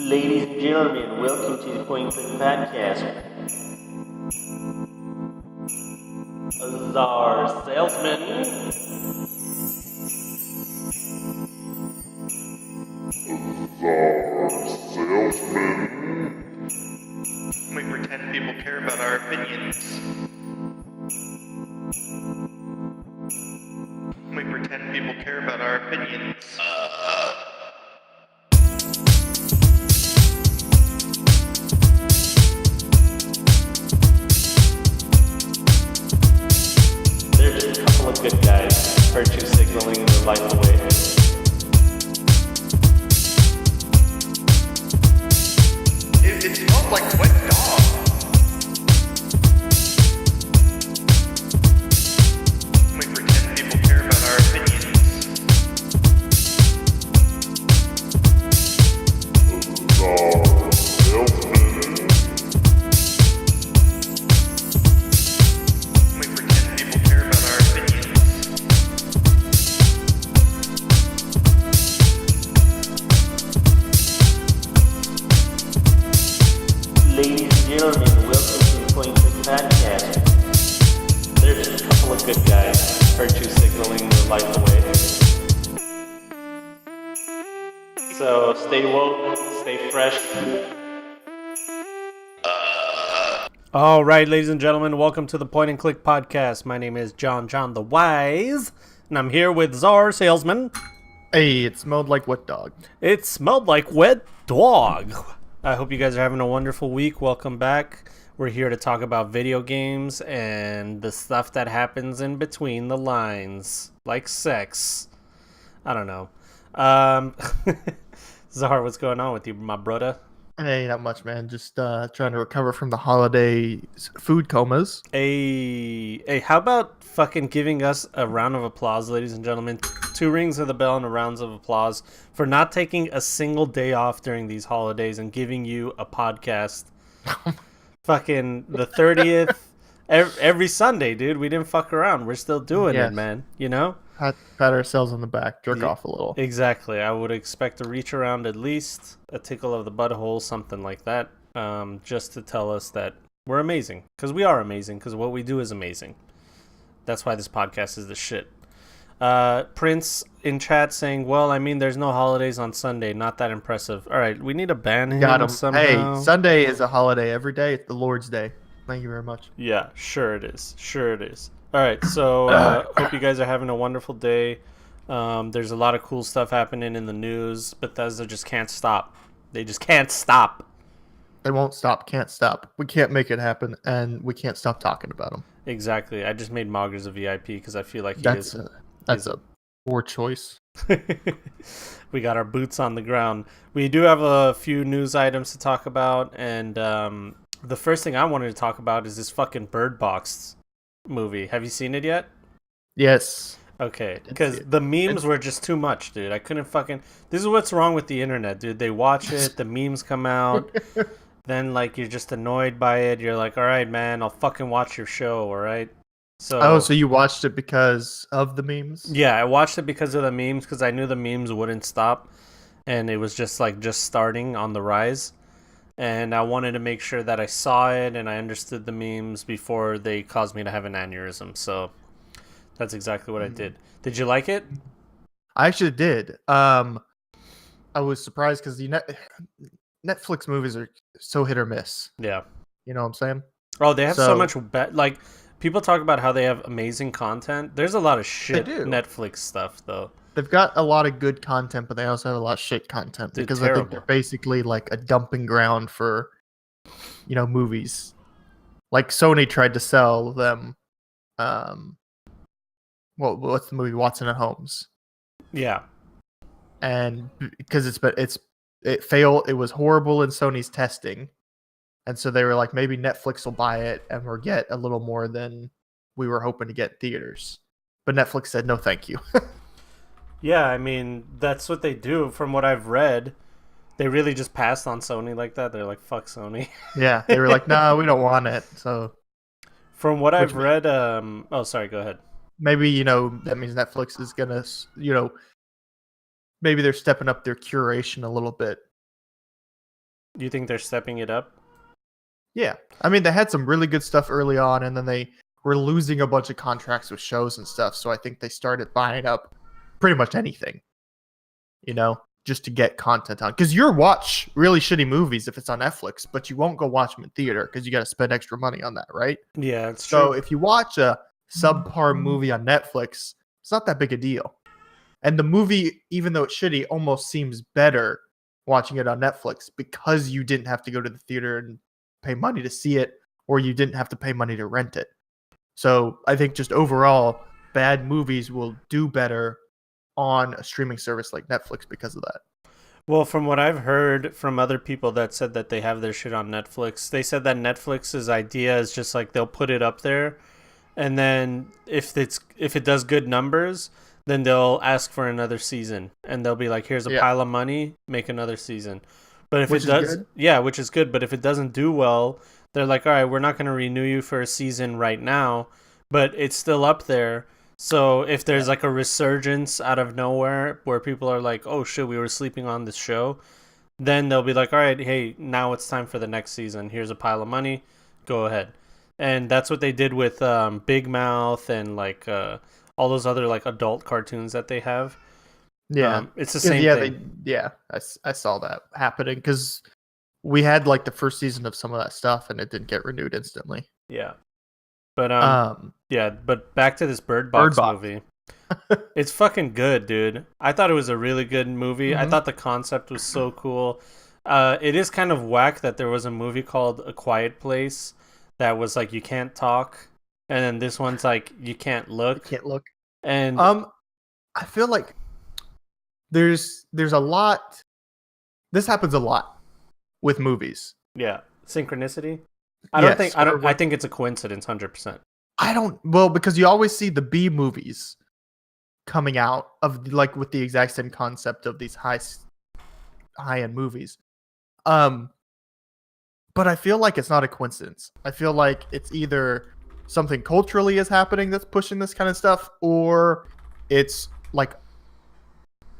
Ladies and gentlemen, welcome to the Point Click Podcast. Azar Salesman. We pretend people care about our opinions. We pretend people care about our opinions. There's a couple of good guys, virtue signaling their life away. It smelled like wet dog. We pretend people care about our opinions. We pretend people care about our opinions. Ladies and gentlemen, welcome to the Point Click Podcast. There's a couple of good guys, virtue signaling their life away. So stay woke, stay fresh. All right, ladies and gentlemen, welcome to the Point and Click Podcast. My name is John the Wise, and I'm here with Czar Salesman. Hey, it smelled like wet dog. It smelled like wet dog. I hope you guys are having a wonderful week. Welcome back. We're here to talk about video games and the stuff that happens in between the lines, like sex. I don't know. Czar, what's going on with you, my brother? Hey, not much, man. Just trying to recover from the holiday food comas. Hey, how about fucking giving us a round of applause, ladies and gentlemen? 2 rings of the bell and a rounds of applause for not taking a single day off during these holidays and giving you a podcast. Fucking the 30th, every Sunday, dude. We didn't fuck around. We're still doing it, man. You know? Pat ourselves on the back, jerk off a little. Exactly. I would expect a reach around at least, a tickle of the butthole, something like that, just to tell us that we're amazing. Because we are amazing, because what we do is amazing. That's why this podcast is the shit. Prince in chat saying, well, I mean, there's no holidays on Sunday. Not that impressive. All right, we need to ban him Got him. somehow. Hey, Sunday is a holiday every day. It's the Lord's Day. Thank you very much. Yeah, sure it is. Sure it is. All right, so hope you guys are having a wonderful day. There's a lot of cool stuff happening in the news. Bethesda just can't stop. They just can't stop. They won't stop, can't stop. We can't make it happen, and we can't stop talking about them. Exactly. I just made Moggers a VIP because I feel like That's a poor choice. We got our boots on the ground. We do have a few news items to talk about, and the first thing I wanted to talk about is this fucking Bird Box movie. Have you seen it yet? Yes. Okay, because the memes were just too much, dude. I couldn't fucking... This is what's wrong with the internet, dude. They watch it, the memes come out, then, like, you're just annoyed by it. You're like, all right, man, I'll fucking watch your show, all right? So you watched it because of the memes? Yeah, I watched it because of the memes, because I knew the memes wouldn't stop, and it was just starting on the rise. And I wanted to make sure that I saw it and I understood the memes before they caused me to have an aneurysm. So that's exactly what I did. Did you like it? I actually did. I was surprised because Netflix movies are so hit or miss. Yeah. You know what I'm saying? Oh, they have so much... Like, people talk about how they have amazing content. There's a lot of shit Netflix stuff, though. They've got a lot of good content, but they also have a lot of shit content because I think they're basically like a dumping ground for, movies. Like Sony tried to sell them, what's the movie Watson and Holmes? Yeah, and because it failed, it was horrible in Sony's testing, and so they were like, maybe Netflix will buy it and we'll get a little more than we were hoping to get in theaters. But Netflix said no, thank you. Yeah, I mean, that's what they do. From what I've read, they really just passed on Sony like that. They're like, fuck Sony. Yeah, they were like, no, we don't want it. So, from what I've read, oh, sorry, go ahead. Maybe, that means Netflix is going to, maybe they're stepping up their curation a little bit Do you think they're stepping it up? Yeah. I mean, they had some really good stuff early on, and then they were losing a bunch of contracts with shows and stuff. So I think they started buying up pretty much anything, just to get content on. Because you watch really shitty movies if it's on Netflix, but you won't go watch them in theater because you got to spend extra money on that, right? Yeah, it's So true. if you watch a subpar movie on Netflix, it's not that big a deal. And the movie, even though it's shitty, almost seems better watching it on Netflix because you didn't have to go to the theater and pay money to see it, or you didn't have to pay money to rent it. So I think just overall, bad movies will do better on a streaming service like Netflix because of that. Well, from what I've heard from other people that said that they have their shit on Netflix, they said that Netflix's idea is just like they'll put it up there, and then if it does good numbers, then they'll ask for another season, and they'll be like, "Here's a pile of money, make another season." But if Which it does, is good. yeah, which is good. But if it doesn't do well, they're like, "All right, we're not going to renew you for a season right now, but it's still up there." So if there's like a resurgence out of nowhere where people are like, "Oh shit, we were sleeping on this show," then they'll be like, "All right, hey, now it's time for the next season. Here's a pile of money, go ahead." And that's what they did with Big Mouth and like all those other like adult cartoons that they have. Yeah. It's the 'Cause, same thing. I saw that happening because we had like the first season of some of that stuff and it didn't get renewed instantly. Yeah, but Yeah, but back to this Bird Bird Box Box. movie. It's fucking good, dude. I thought it was a really good movie. I Mhm. thought the concept was so cool. It is kind of whack that there was a movie called A Quiet Place that was like you can't talk, and then this one's like you can't look. Can't look. And I feel like there's a lot. This happens a lot with movies. yeah, synchronicity. I think it's a coincidence, 100%. Because you always see the B movies coming out of like with the exact same concept of these high end movies. But I feel like it's not a coincidence. I feel like it's either something culturally is happening that's pushing this kind of stuff, or it's like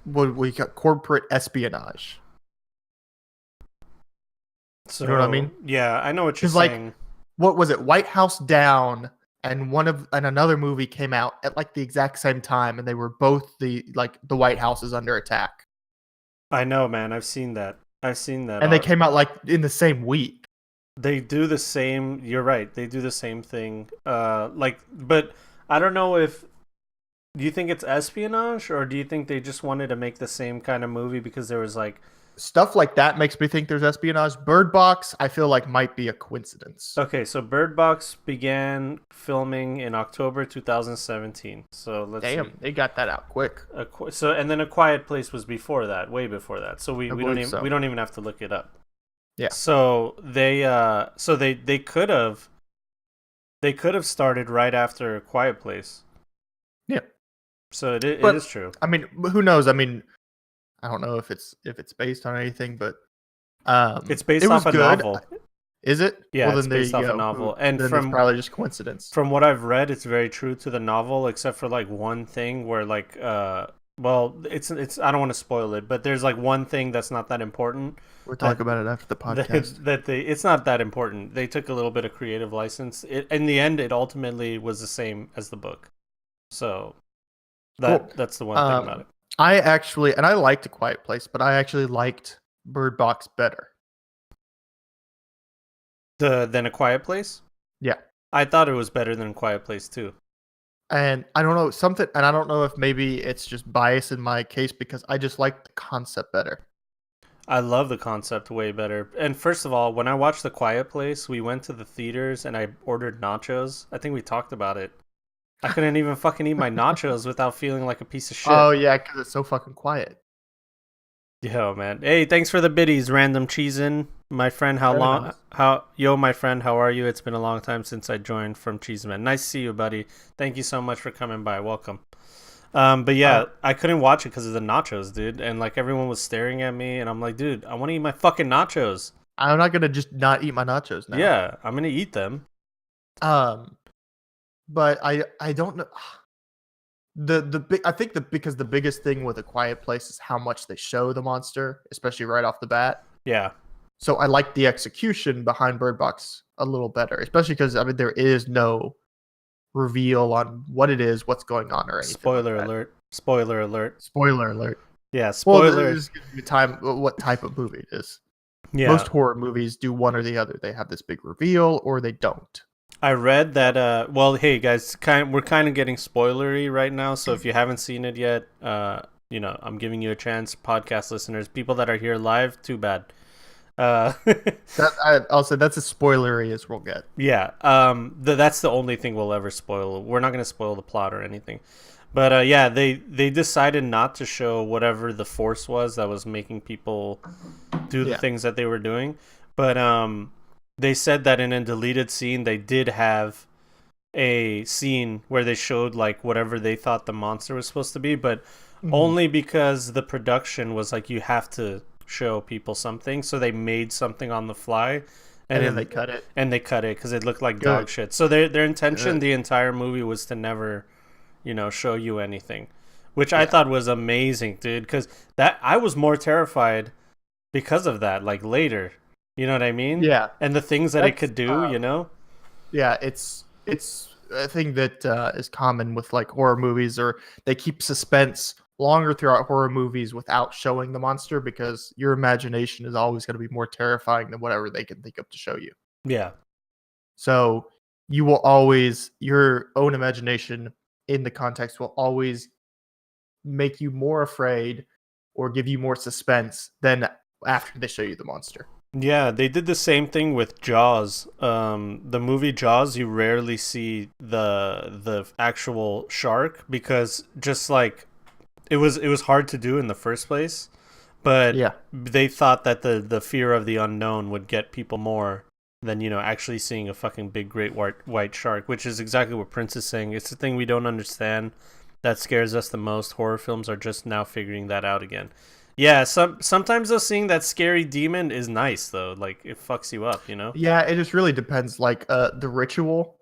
what we got corporate espionage. So, You know what I mean? Yeah, I know what you're 'Cause, like, saying. What was it? White House Down and another movie came out at like the exact same time, and they were both the White House is under attack, I know, man. I've seen that. and they came out like in the same week. They do the same. You're right. They do the same thing. But I don't know if. Do you think it's espionage, or do you think they just wanted to make the same kind of movie because there was like. Stuff like that makes me think there's espionage. Bird Box, I feel like might be a coincidence. Okay, so Bird Box began filming in October 2017. So let's see. Damn, they got that out quick. So and then A Quiet Place was before that, way before that. So we believe we don't even have to look it up. Yeah. So they could have started right after A Quiet Place. Yeah. So it But, is true. I mean, who knows? I mean, I don't know if it's based on anything, but It's based it was off a good. novel. Is it? Yeah, well, it's then there based you off a go. novel. And then from it's probably just coincidence. From what I've read, it's very true to the novel, except for like one thing where like well, it's I don't want to spoil it, but there's like one thing that's not that important. We'll talk about it after the podcast. It's not that important. They took a little bit of creative license. In the end, it ultimately was the same as the book. So that's the one thing about it. I liked A Quiet Place, but I actually liked Bird Box better. Than A Quiet Place? Yeah. I thought it was better than A Quiet Place too. And I don't know and I don't know if maybe it's just bias in my case because I just like the concept better. I love the concept way better. And first of all, when I watched The Quiet Place, we went to the theaters and I ordered nachos. I think we talked about it. I couldn't even fucking eat my nachos without feeling like a piece of shit. Oh yeah, because it's so fucking quiet. Yo, man. Hey, thanks for the biddies, Random Cheesin'. My friend, my friend, how are you? It's been a long time since I joined from Cheeseman. Nice to see you, buddy. Thank you so much for coming by. Welcome. But yeah, I couldn't watch it because of the nachos, dude. And like everyone was staring at me, and I'm like, dude, I want to eat my fucking nachos. I'm not gonna just not eat my nachos now. Yeah, I'm gonna eat them. But I don't know. Because the biggest thing with A Quiet Place is how much they show the monster, especially right off the bat. Yeah. So I like the execution behind Bird Box a little better, especially because I mean there is no reveal on what it is, what's going on, or anything. Spoiler like that. alert. Spoiler alert. Spoiler alert. Yeah, Well, spoiler. this gives you time what type of movie it is. Yeah. Most horror movies do one or the other. They have this big reveal or they don't. I read that well, hey guys, we're kind of getting spoilery right now, so if you haven't seen it yet, I'm giving you a chance, podcast listeners, people that are here live, too bad. I'll say that's as spoilery as we'll get. Yeah, that's the only thing we'll ever spoil. We're not going to spoil the plot or anything. But yeah, they decided not to show whatever the force was that was making people do the things that they were doing. But they said that in a deleted scene, they did have a scene where they showed like whatever they thought the monster was supposed to be, but only because the production was like, you have to show people something, so they made something on the fly, and then they cut it. And they cut it because it looked like dog shit. So their intention, the entire movie, was to never, show you anything, which I thought was amazing, dude. Because I was more terrified because of that. Like later, you know what I mean? Yeah. And the things that it could do, Yeah, it's a thing that is common with like horror movies, or they keep suspense longer throughout horror movies without showing the monster because your imagination is always going to be more terrifying than whatever they can think of to show you. Yeah. So you will always, your own imagination in the context will always make you more afraid or give you more suspense than after they show you the monster. Yeah, they did the same thing with Jaws. The movie Jaws, you rarely see the actual shark because just like it was hard to do in the first place, but they thought that the fear of the unknown would get people more than actually seeing a fucking big great white shark, which is exactly what Prince is saying. It's the thing we don't understand that scares us the most. Horror films are just now figuring that out again. Yeah, sometimes though, seeing that scary demon is nice though. Like it fucks you up, Yeah, it just really depends. Like The Ritual.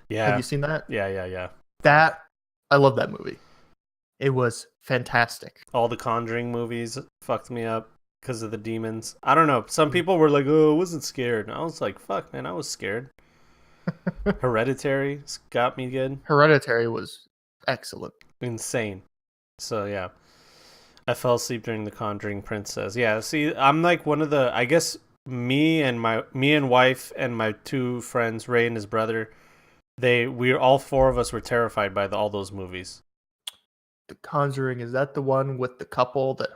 Yeah. Have you seen that? Yeah. That I love that movie. It was fantastic. All the Conjuring movies fucked me up because of the demons. I don't know. Some people were like, "Oh, I wasn't scared." And I was like, "Fuck, man, I was scared." Hereditary got me good. Hereditary was excellent. Insane. So yeah. I fell asleep during The Conjuring Princess. Yeah, see, I'm like one of the, I guess me and wife and my two friends, Ray and his brother, all four of us were terrified by all those movies. The Conjuring, is that the one with the couple that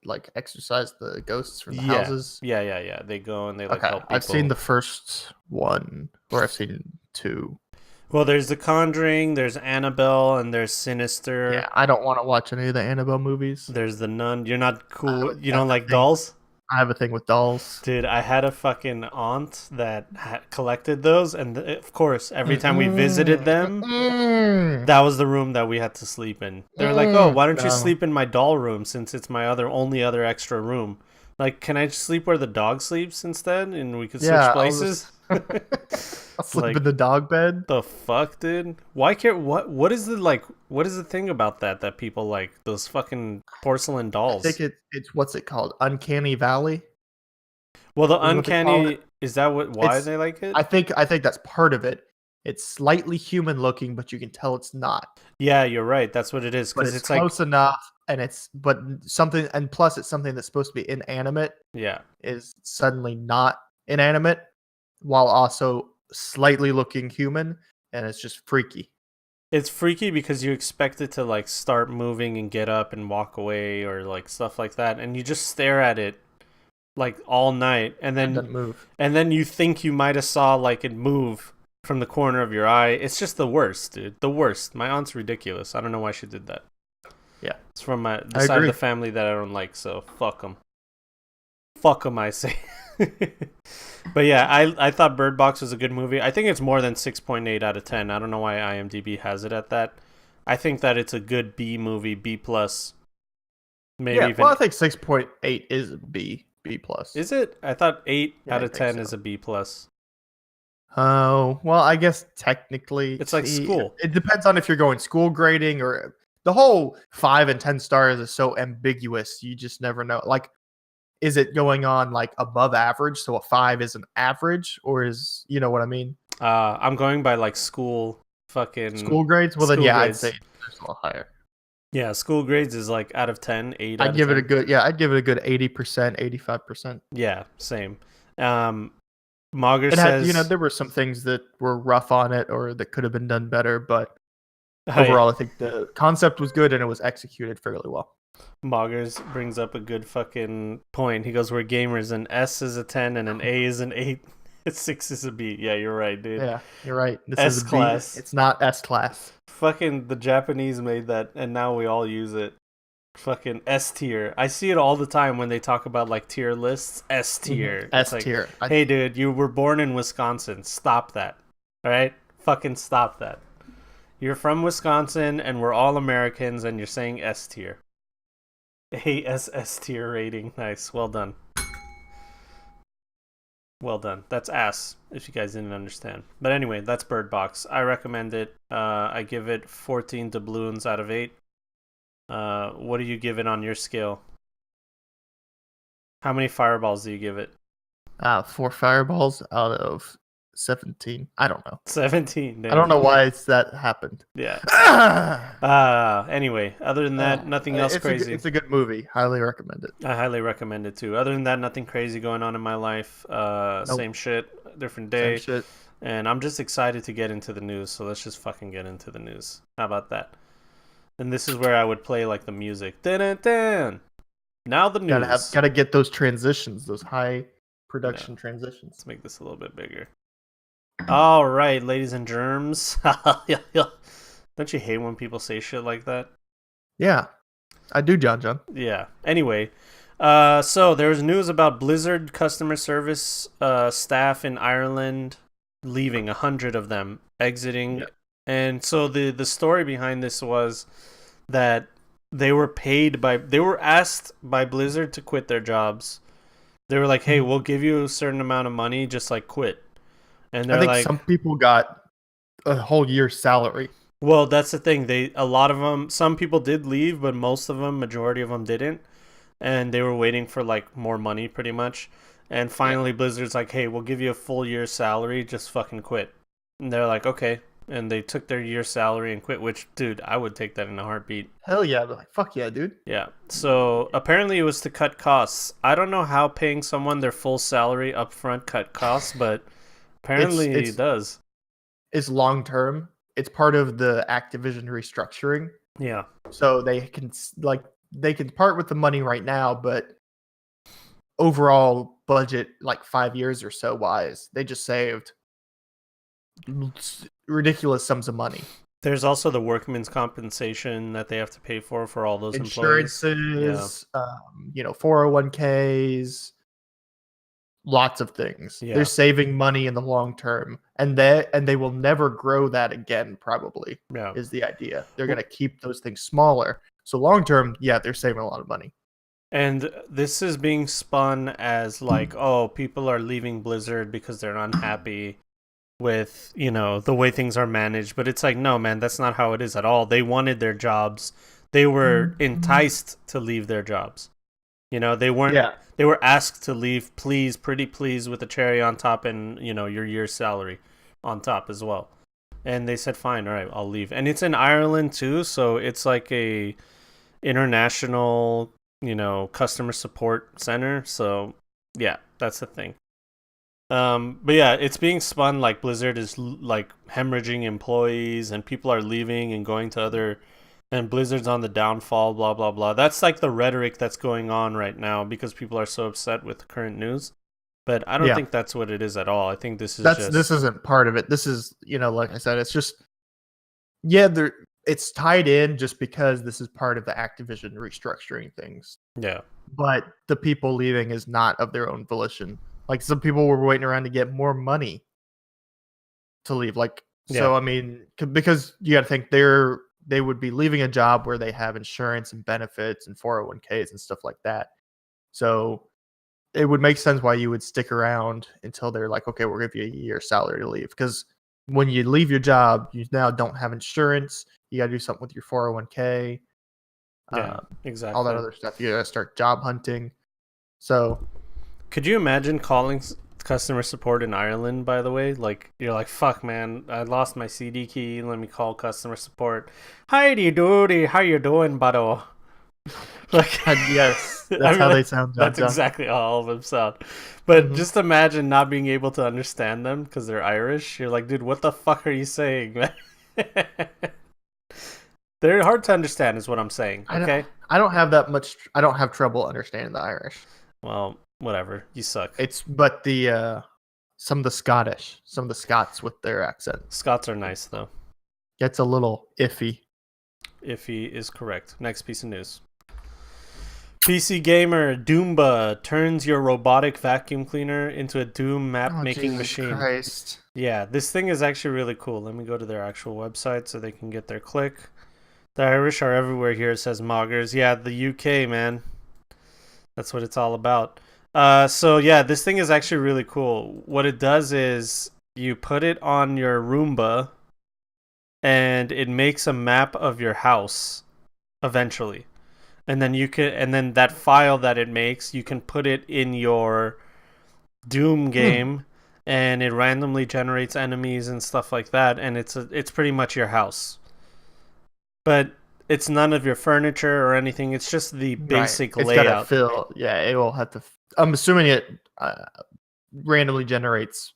like exorcise the ghosts from the houses? Yeah. They go and they like help people. I've seen the first one, or I've seen two. Well, there's The Conjuring, there's Annabelle, and there's Sinister. Yeah, I don't want to watch any of the Annabelle movies. There's The Nun. You're not cool. You don't like dolls? I have a thing with dolls. Dude, I had a fucking aunt that collected those, and of course, every time we visited them, that was the room that we had to sleep in. They're like, "Oh, why don't you sleep in my doll room since it's my only other extra room? Like, can I just sleep where the dog sleeps instead, and we could switch places?" I'll sleep in the dog bed. The fuck, dude? Why can't what is the thing about that people like those fucking porcelain dolls? I think it's what's it called? Uncanny Valley. Well, the uncanny is that why they like it? I think that's part of it. It's slightly human looking, but you can tell it's not. Yeah, you're right. That's what it is because it's close enough, and it's plus it's something that's supposed to be inanimate. Yeah, is suddenly not inanimate, while also slightly looking human, and it's just freaky. It's freaky because you expect it to like start moving and get up and walk away or like stuff like that, and you just stare at it like all night, and then it doesn't move. And then you think you might have saw like it move from the corner of your eye. It's just the worst, dude. The worst. My aunt's ridiculous. I don't know why she did that. Yeah, it's from the side of the family that I don't like. So fuck them. Fuck them, I say. But yeah, I thought Bird Box was a good movie. I think it's more than 6.8 out of 10. I don't know why IMDb has it at that. I think that it's a good B movie, B plus. Maybe even. Well, I think 6.8 is a B plus. Is it? I thought 8 out of 10 is a B plus. Oh, well, I guess technically it's like school. It depends on if you're going school grading or the whole 5 and 10 stars is so ambiguous. You just never know. Like is it going on like above average? So a 5 is an average, or is you know what I mean? I'm going by like school School grades? Well, then school yeah, grades. I'd say there's a lot higher. Yeah, school grades is like out of 10, 8 out I'd of give 10. it a good I'd give it a good 80%, 85%. Yeah, same. Mauger It had says, there were some things that were rough on it or that could have been done better, but oh, yeah. overall I think the concept was good and it was executed fairly well. Moggers brings up a good fucking point. He goes, "We're gamers. An S is a 10 and an A is an 8. 6 is a B." Yeah, you're right, dude. Yeah, you're right. This S is a B. class. It's not S class. Fucking the Japanese made that, and now we all use it. Fucking S tier. I see it all the time when they talk about like tier lists. S tier. S It's tier. Like, hey, dude, you were born in Wisconsin. Stop that. All right? Fucking stop that. You're from Wisconsin, and we're all Americans, and you're saying S tier. ASS tier rating. Nice. Well done. Well done. That's ass, if you guys didn't understand. But anyway, that's Bird Box. I recommend it. I give it 14 doubloons out of 8. What do you give it on your scale? How many fireballs do you give it? 4 fireballs out of 17. I don't know. 17. Damn. I don't know why that happened. Yeah. Anyway, other than that, nothing else it's crazy. It's a good movie. Highly recommend it. I highly recommend it too. Other than that, nothing crazy going on in my life. Nope. Same shit, different day. Same shit. And I'm just excited to get into the news, so let's just fucking get into the news. How about that? And this is where I would play like the music. Dun-dun-dun. Now the news. Gotta get those transitions, those high production transitions. Let's make this a little bit bigger. All right, ladies and germs. Don't you hate when people say shit like that? Yeah, I do, John. Yeah. Anyway, so there's news about Blizzard customer service staff in Ireland leaving, 100 of them exiting. Yep. And so the story behind this was that they were asked by Blizzard to quit their jobs. They were like, "Hey, we'll give you a certain amount of money, just like quit." And I think some people got a whole year's salary. Well, that's the thing. A lot of them, some people did leave, but majority of them didn't. And they were waiting for like more money pretty much. And finally Blizzard's like, "Hey, we'll give you a full year's salary, just fucking quit." And they're like, "Okay." And they took their year's salary and quit, which, dude, I would take that in a heartbeat. Hell yeah. Like, fuck yeah, dude. Yeah. So apparently it was to cut costs. I don't know how paying someone their full salary up front cut costs, but apparently it does. It's long term. It's part of the Activision restructuring. Yeah. So they can part with the money right now, but overall budget, like 5 years or so wise, they just saved ridiculous sums of money. There's also the workman's compensation that they have to pay for all those insurances, 401ks, lots of things. Yeah. They're saving money in the long term, and they will never grow that again. Probably is the idea. They're going to keep those things smaller. So long term, yeah, they're saving a lot of money. And this is being spun as like, oh, people are leaving Blizzard because they're unhappy with, the way things are managed. But it's like, no, man, that's not how it is at all. They wanted their jobs. They were enticed to leave their jobs. They weren't, they were asked to leave, pretty please, with a cherry on top and, your year's salary on top as well. And they said, fine, all right, I'll leave. And it's in Ireland too. So it's like a international, customer support center. So yeah, that's the thing. But yeah, it's being spun like Blizzard is like hemorrhaging employees and people are leaving and going to other, and Blizzard's on the downfall, blah, blah, blah. That's like the rhetoric that's going on right now because people are so upset with the current news. But I don't think that's what it is at all. I think this isn't part of it. This is, like I said, it's just, it's tied in just because this is part of the Activision restructuring things. Yeah. But the people leaving is not of their own volition. Like, some people were waiting around to get more money to leave. So, I mean, because you got to think they would be leaving a job where they have insurance and benefits and 401ks and stuff like that. So it would make sense why you would stick around until they're like, okay, we'll give you a year's salary to leave. Because when you leave your job, you now don't have insurance. You got to do something with your 401k. Yeah, exactly. All that other stuff. You got to start job hunting. So Could you imagine calling customer support in Ireland, by the way? Like, you're like, fuck, man, I lost my CD key. Let me call customer support. Hi, dude. How you doing, buddo? Like, yes, I that's mean, how they sound, John. that's exactly how all of them sound. But Mhm. just imagine not being able to understand them because they're Irish. You're like, dude, what the fuck are you saying, man? They're hard to understand, is what I'm saying. Okay. I don't have that much. I don't have trouble understanding the Irish. Well, whatever. You suck. But the some of the Scots with their accent Scots are nice though. gets a little iffy. Iffy is correct. Next piece of news. PC Gamer Doomba turns your robotic vacuum cleaner into a Doom map making Jesus machine. Christ. Yeah, this thing is actually really cool. Let me go to their actual website so they can get their click. The Irish are everywhere here, says Moggers. Yeah, the UK, man. That's what it's all about. So yeah, this thing is actually really cool. What it does is you put it on your Roomba and it makes a map of your house eventually. And then that file that it makes, you can put it in your Doom game and it randomly generates enemies and stuff like that, and it's pretty much your house. But it's none of your furniture or anything. It's just the basic It's layout. gotta fill. Yeah, it will have to. I'm assuming it randomly generates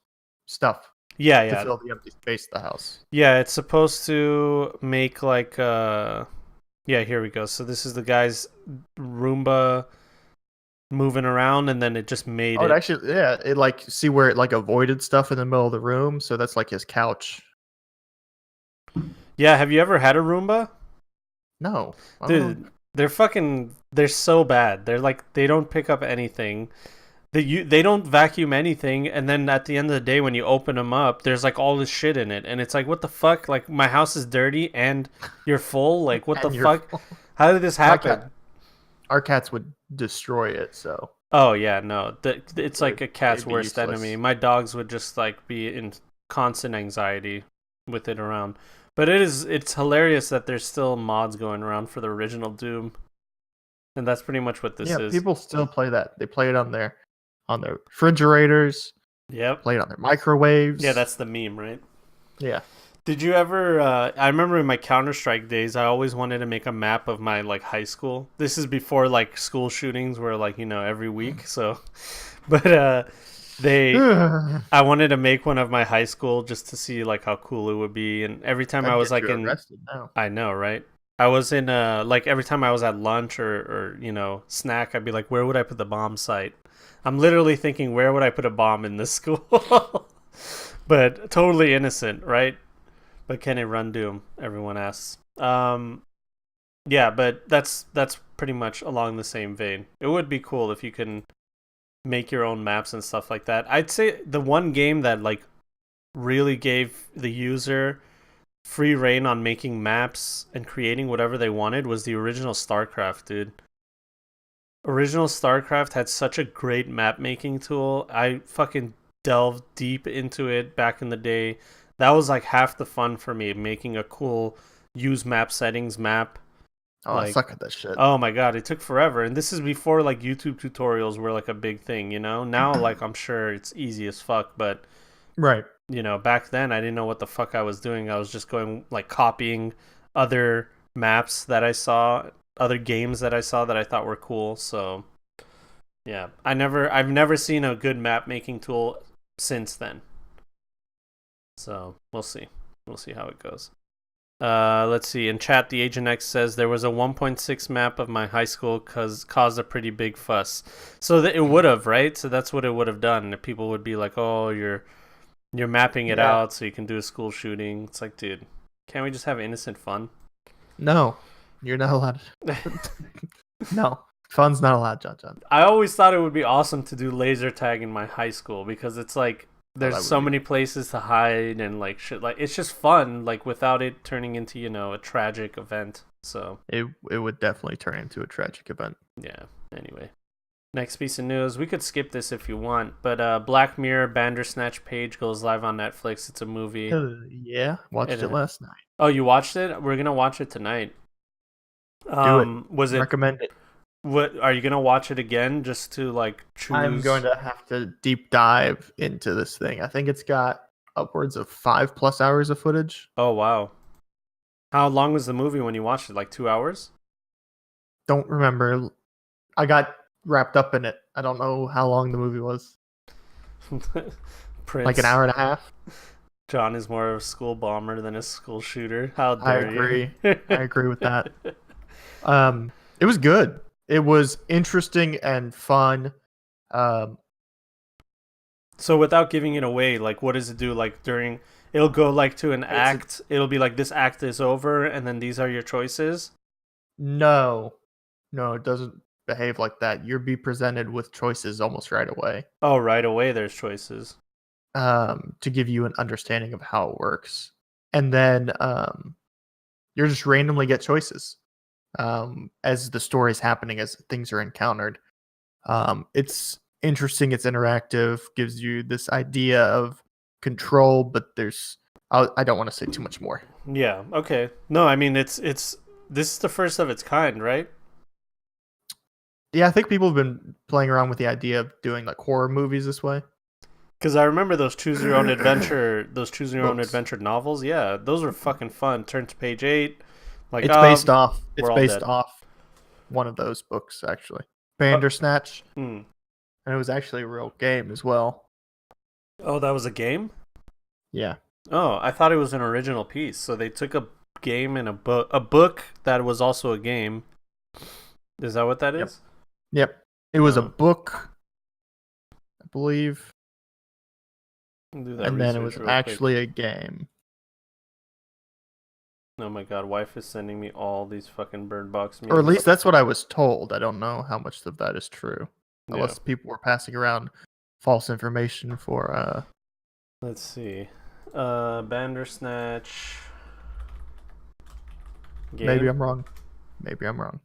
stuff Yeah, to yeah. fill the empty space of the house. Yeah, it's supposed to make like yeah, here we go. So this is the guy's Roomba moving around, and then it just made Oh, it. it actually, yeah, it like see where it like avoided stuff in the middle of the room. So that's like his couch. Yeah, have you ever had a Roomba? No, I don't know. Dude, they're so bad. They're like, they don't pick up anything. They don't vacuum anything, and then at the end of the day, when you open them up, there's like all this shit in it, and it's like, what the fuck? Like, my house is dirty, and you're full. Like, what the And you're fuck? full. How did this happen? Our cats would destroy it. So Oh yeah, no, it's like a cat's It'd be worst useless. enemy. My dogs would just like be in constant anxiety with it around. But it's hilarious that there's still mods going around for the original Doom, and that's pretty much what this is. people still play that. They play it on their refrigerators. Yep. Play it on their microwaves. Yeah, that's the meme, right? yeah. Did you ever? I remember in my Counter-Strike days, I always wanted to make a map of my like high school. This is before like school shootings were like every week. So, but I wanted to make one of my high school just to see like how cool it would be. And every time I was like arrested now. I know, right? I was in like every time I was at lunch or snack, I'd be like, where would I put the bomb site? I'm literally thinking, where would I put a bomb in this school? But totally innocent, right? But can it run Doom? Everyone asks. Yeah, but that's pretty much along the same vein. It would be cool if you can make your own maps and stuff like that. I'd say the one game that like really gave the user free reign on making maps and creating whatever they wanted was the original StarCraft, dude. Original StarCraft had such a great map making tool. I fucking delved deep into it back in the day. That was like half the fun for me, making a cool use map settings map. Oh, I suck at that shit. Oh my god, it took forever. And this is before like YouTube tutorials were like a big thing, Now like I'm sure it's easy as fuck, but right. back then I didn't know what the fuck I was doing. I was just going like copying other maps that I saw, other games that I saw that I thought were cool. So yeah, I've never seen a good map making tool since then. So we'll see how it goes. Let's see. In chat, the Agent X says there was a 1.6 map of my high school caused a pretty big fuss. So it would have, right? So that's what it would have done. People would be like, "Oh, you're mapping it out so you can do a school shooting." It's like, dude, can't we just have innocent fun? No, you're not allowed. No, fun's not allowed, John. I always thought it would be awesome to do laser tag in my high school because it's like there's so many places to hide and like shit. Like it's just fun, like without it turning into a tragic event. So it would definitely turn into a tragic event. Yeah. Anyway, next piece of news. We could skip this if you want, but Black Mirror Bandersnatch page goes live on Netflix. It's a movie. Yeah, watched it last night. Oh, you watched it? We're gonna watch it tonight. Do it. Was it recommend it? What are you gonna watch it again just to like choose? I'm going to have to deep dive into this thing. I think it's got upwards of 5+ hours of footage. Oh wow. How long was the movie when you watched it? Like 2 hours? Don't remember. I got wrapped up in it. I don't know how long the movie was. Prince. Like an hour and a half. John is more of a school bomber than a school shooter. How I dare agree. you? I agree with that. It was good. It was interesting and fun. Um, So without giving it away, like what does it do? Like during, it'll go like to an It's a- act. It'll be like this act is over, and then these are your choices. no, it doesn't behave like that. You'll be presented with choices almost right away. Oh, right away there's choices. To give you an understanding of how it works. And then you just randomly get choices as the story is happening, as things are encountered. It's interesting, it's interactive, gives you this idea of control, but I don't want to say too much more. Yeah. Okay. No, I mean it's this is the first of its kind, right? Yeah, I think people have been playing around with the idea of doing like horror movies this way. Because I remember those choose your own adventure, Books. adventure novels. Yeah, those were fucking fun. Turn to page 8. Like It's based off. It's we're all based dead. off one of those books, actually, Bandersnatch, Hmm. and it was actually a real game as well. Oh, that was a game. Yeah, Oh, I thought it was an original piece. So they took a game and a book that was also a game. Is that what that Yep. is? yep. It was a Oh. book, I believe, Do that and then it research was real quick. actually a game. Oh my god, wife is sending me all these fucking Bird Box memes. Or at least that's what I was told. I don't know how much of that is true. Yeah. Unless people were passing around false information for Let's see. Bandersnatch. Game. maybe I'm wrong. Maybe I'm wrong.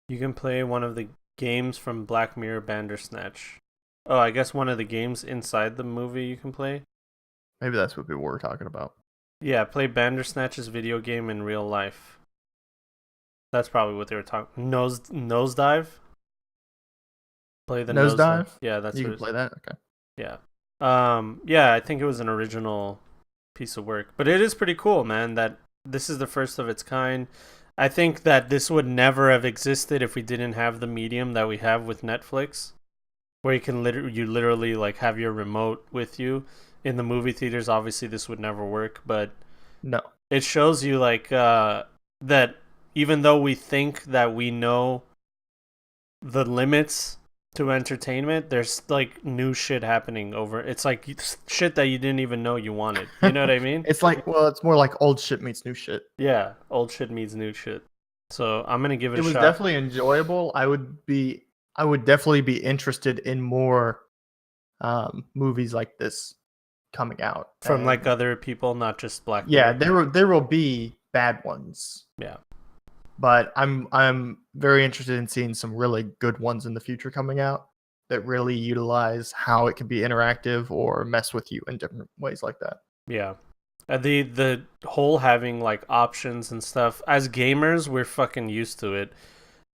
You can play one of the games from Black Mirror Bandersnatch. Oh, I guess one of the games inside the movie you can play. Maybe that's what people were talking about. Yeah, play Bandersnatch's video game in real life. That's probably what they were talking. Nosedive. Play the Nosedive? Yeah, that's You what can it's. play that? Okay. Yeah. Yeah, I think it was an original piece of work. But it is pretty cool, man, that this is the first of its kind. I think that this would never have existed if we didn't have the medium that we have with Netflix, where you can literally like have your remote with you. In the movie theaters, obviously this would never work, but No. it shows you like that even though we think that we know the limits to entertainment, there's like new shit happening over. It's like shit that you didn't even know you wanted. You know what I mean? It's like, well, it's more like old shit meets new shit. Yeah, old shit means new shit. So I'm gonna give it It a was shot. definitely enjoyable. I would definitely be interested in more movies like this coming out From And, like other people, not just Black yeah, Mirror. there will be bad ones. Yeah. But I'm very interested in seeing some really good ones in the future coming out that really utilize how it can be interactive or mess with you in different ways like that. Yeah. The whole having like options and stuff. As gamers, we're fucking used to it.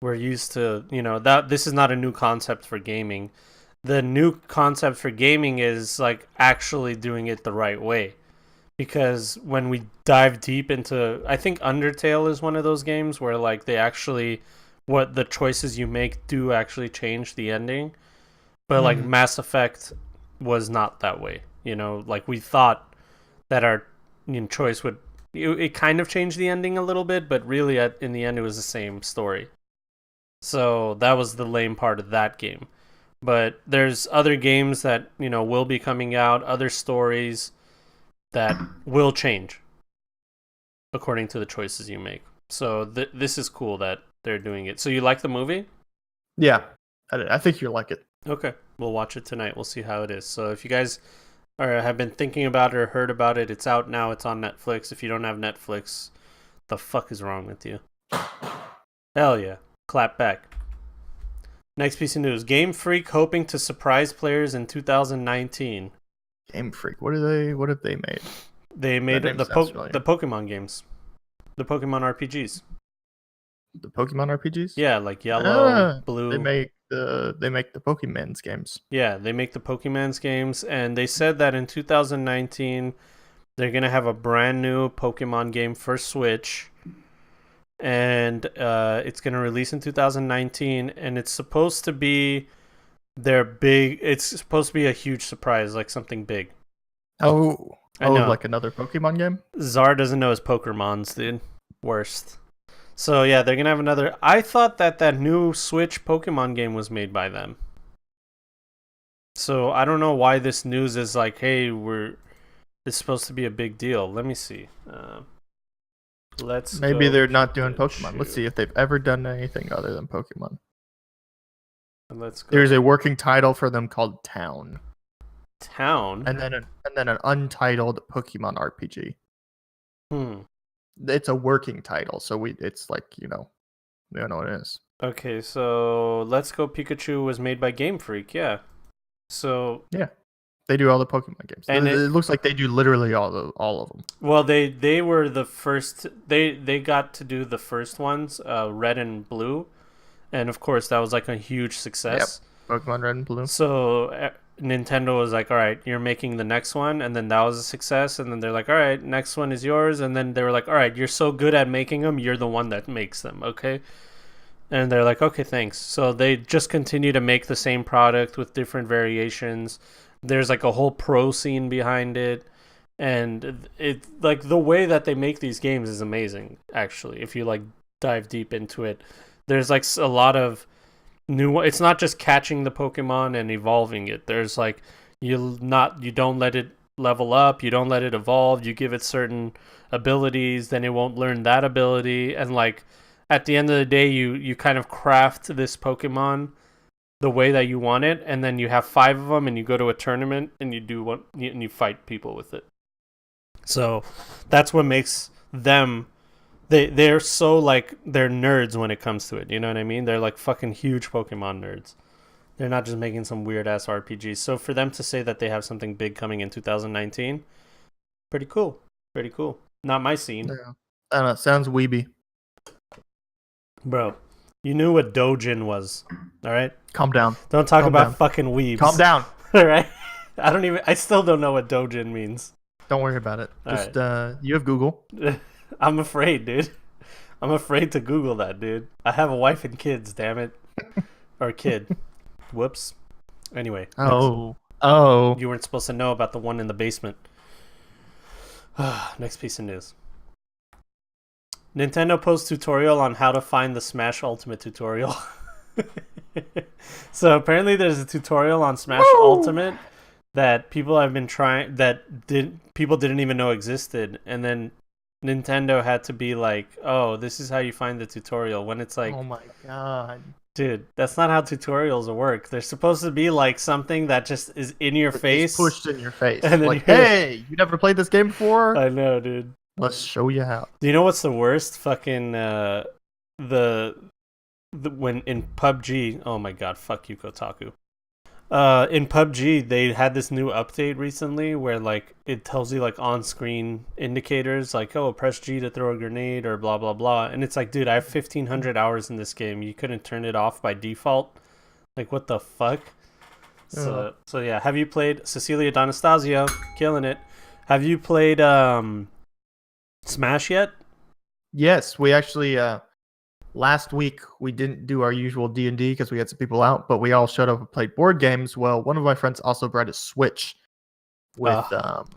We're used to, that this is not a new concept for gaming. The new concept for gaming is like actually doing it the right way. Because when we dive deep into, I think Undertale is one of those games where like they actually, what the choices you make do actually change the ending. But like Mass Effect was not that way. Like we thought that our choice would, it kind of changed the ending a little bit, but really in the end it was the same story. So that was the lame part of that game. But there's other games that, will be coming out, other stories that will change according to the choices you make. So this is cool that they're doing it. So you like the movie? Yeah, I think you'll like it. Okay, we'll watch it tonight. We'll see how it is. So if you guys have been thinking about it or heard about it, it's out now. It's on Netflix. If you don't have Netflix, the fuck is wrong with you? Hell yeah. Clap back. Next piece of news. Game Freak hoping to surprise players in 2019. Game Freak. What have they made? They made name the sounds familiar. Pokemon games. The Pokemon RPGs. The Pokemon RPGs? Yeah, like yellow, Ah, blue. they make the Pokemon's games. Yeah, they make the Pokemon's games, and they said that in 2019 they're gonna have a brand new Pokemon game for Switch, and it's gonna release in 2019, and it's supposed to be their big. It's supposed to be a huge surprise, like something big. Oh, I know. like another Pokemon game? Czar doesn't know his Pokemons, dude. Worst. So yeah, they're gonna have another. I thought that new Switch Pokemon game was made by them. So I don't know why this news is like, hey, it's supposed to be a big deal. Let me see. Maybe they're not doing Pokemon. Let's see if they've ever done anything other than Pokemon. Let's go. There's a working title for them called Town. Town. And then an untitled Pokemon RPG. It's a working title, so it's like, we don't know what it is. Okay, so Let's Go Pikachu was made by Game Freak, yeah. So yeah, they do all the Pokemon games, and it looks like they do literally all of them. Well, they were the first. They got to do the first ones, Red and Blue, and of course that was like a huge success. Yep. Pokemon Red and Blue. So Nintendo was like, all right, you're making the next one, and then that was a success, and then they're like, all right, next one is yours, and then they were like, all right, you're so good at making them, you're the one that makes them, okay? And they're like, okay, thanks. So they just continue to make the same product with different variations. There's like a whole pro scene behind it, and it like the way that they make these games is amazing, actually. If you like dive deep into it, there's like a lot of it's not just catching the Pokemon and evolving it. There's like you don't let it level up, you don't let it evolve, you give it certain abilities, then it won't learn that ability, and like at the end of the day you kind of craft this Pokemon the way that you want it, and then you have 5 of them and you go to a tournament and you do what and you fight people with it. So that's what makes them they're so like they're nerds when it comes to it, you know what I mean? They're like fucking huge Pokemon nerds. They're not just making some weird ass RPGs. So for them to say that they have something big coming in 2019, pretty cool. Pretty cool. Not my scene. Yeah. I don't know, sounds weeby. Bro, you knew what Dojin was, all right? Calm down. Don't talk about fucking weebs. Calm down. All right? I still don't know what Dojin means. Don't worry about it. All Just you have Google. I'm afraid, dude. I'm afraid to Google that, dude. I have a wife and kids, damn it. Or kid. Whoops. Anyway. Oh. You weren't supposed to know about the one in the basement. Next piece of news. Nintendo posts tutorial on how to find the Smash Ultimate tutorial. So apparently there's a tutorial on Smash Ultimate that people have been trying people didn't even know existed, and then Nintendo had to be like, oh, this is how you find the tutorial, when it's like, oh my god, dude, that's not how tutorials work. They're supposed to be like something that just is in your face, it's pushed in your face, and then like, hey, you never played this game before? I know, dude. Let's show you how. Do you know what's the worst? Fucking when in PUBG, oh my god, fuck you, Kotaku. In PUBG, they had this new update recently where like it tells you like on-screen indicators like, oh, press G to throw a grenade or blah blah blah, and it's like, dude, I have 1,500 hours in this game. You couldn't turn it off by default? Like, what the fuck? So yeah, have you played Cecilia D'Anastasio? Killing it. Have you played Smash yet? Yes, we actually last week we didn't do our usual D&D because we had some people out, but we all showed up and played board games. Well, one of my friends also brought a Switch with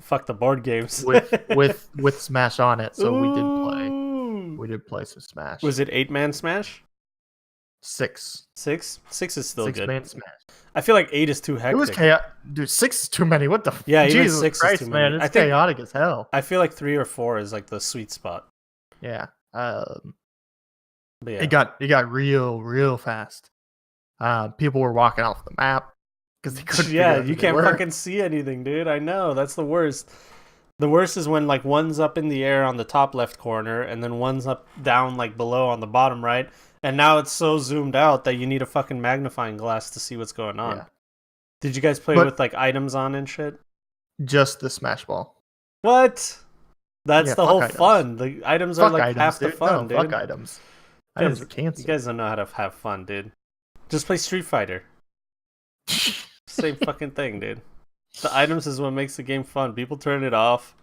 fuck the board games with Smash on it, so we did play some Smash. Was it 8-man Smash? 6 is still good. 6-man Smash. I feel like 8 is too hectic. It was chaotic. Dude, 6 is too many. What the? Yeah, even Jesus 6 Christ, is too many. man. It's chaotic as hell. I feel like 3 or 4 is like the sweet spot. Yeah. But yeah. It got real fast. People were walking off the map because they couldn't. Yeah, you can't fucking see anything, dude. I know, that's the worst. The worst is when like one's up in the air on the top left corner and then one's up down like below on the bottom right, and now it's so zoomed out that you need a fucking magnifying glass to see what's going on. Yeah. Did you guys play with like items on and shit? Just the Smash Ball. What? That's the whole items. Fun. The items are like items, half dude. the fun, dude. Fuck items. Items are You cancer. guys don't know how to have fun, dude. Just play Street Fighter. Same fucking thing, dude. The items is what makes the game fun. People turn it off.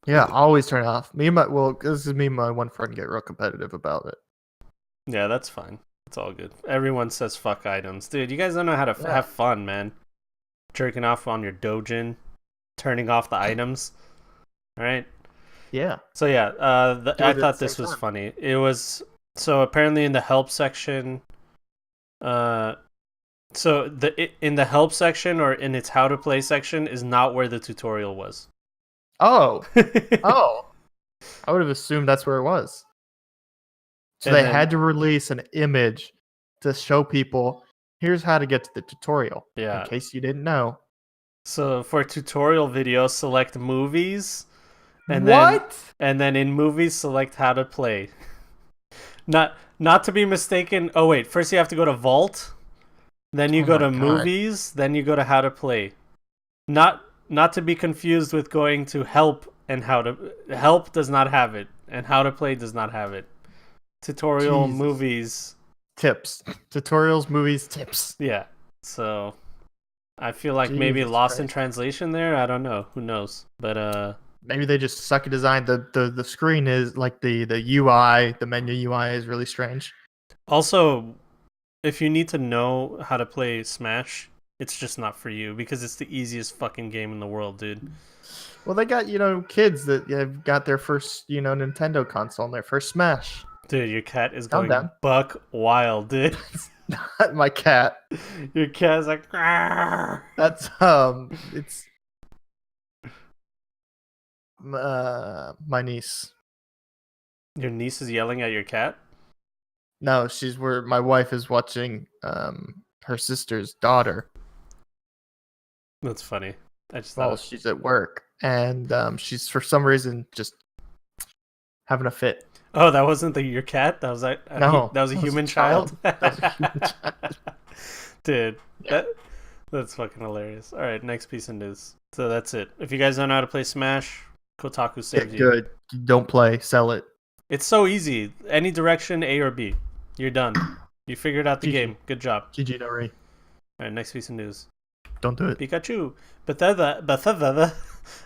Yeah, I always turn it off. This is me and my one friend get real competitive about it. Yeah, that's fine. It's all good. Everyone says fuck items. Dude, you guys don't know how to have fun, man. Jerking off on your dojin. Turning off the items. Alright? Yeah. So yeah, I thought this was funny. It was... So apparently in the help section... in the help section or in its how to play section is not where the tutorial was. Oh. Oh. I would have assumed that's where it was. So they had to release an image to show people, here's how to get to the tutorial. Yeah. In case you didn't know. So for tutorial video, select movies. And what? Then in movies, select how to play. Not to be mistaken. Oh wait, first you have to go to Vault. Then you go to movies. Then you go to how to play. Not to be confused with going to help and how to... Help does not have it. And how to play does not have it. Tutorial, movies. Tips. Tutorials, movies, tips. Yeah. So I feel like maybe lost in translation there. I don't know. Who knows? But maybe they just suck at design. The screen is like the UI, the menu UI is really strange. Also, if you need to know how to play Smash, it's just not for you because it's the easiest fucking game in the world, dude. Well, they got, kids that have got their first, Nintendo console and their first Smash. Dude, your cat is going buck wild, dude. Not my cat. Your cat's like, "Grrr." That's it's my niece. Your niece is yelling at your cat? No, she's where my wife is watching her sister's daughter. That's funny. I just thought she's at work and she's for some reason just having a fit. Oh, that wasn't your cat? That was that was a human child. That was a human child. Dude, that's fucking hilarious. All right, next piece of news. So that's it. If you guys don't know how to play Smash, Kotaku saves you. Good. Don't play. Sell it. It's so easy. Any direction, A or B. You're done. You figured out the game. Good job. GG, no re. All right, next piece of news. Don't do it. Pikachu. Bethesda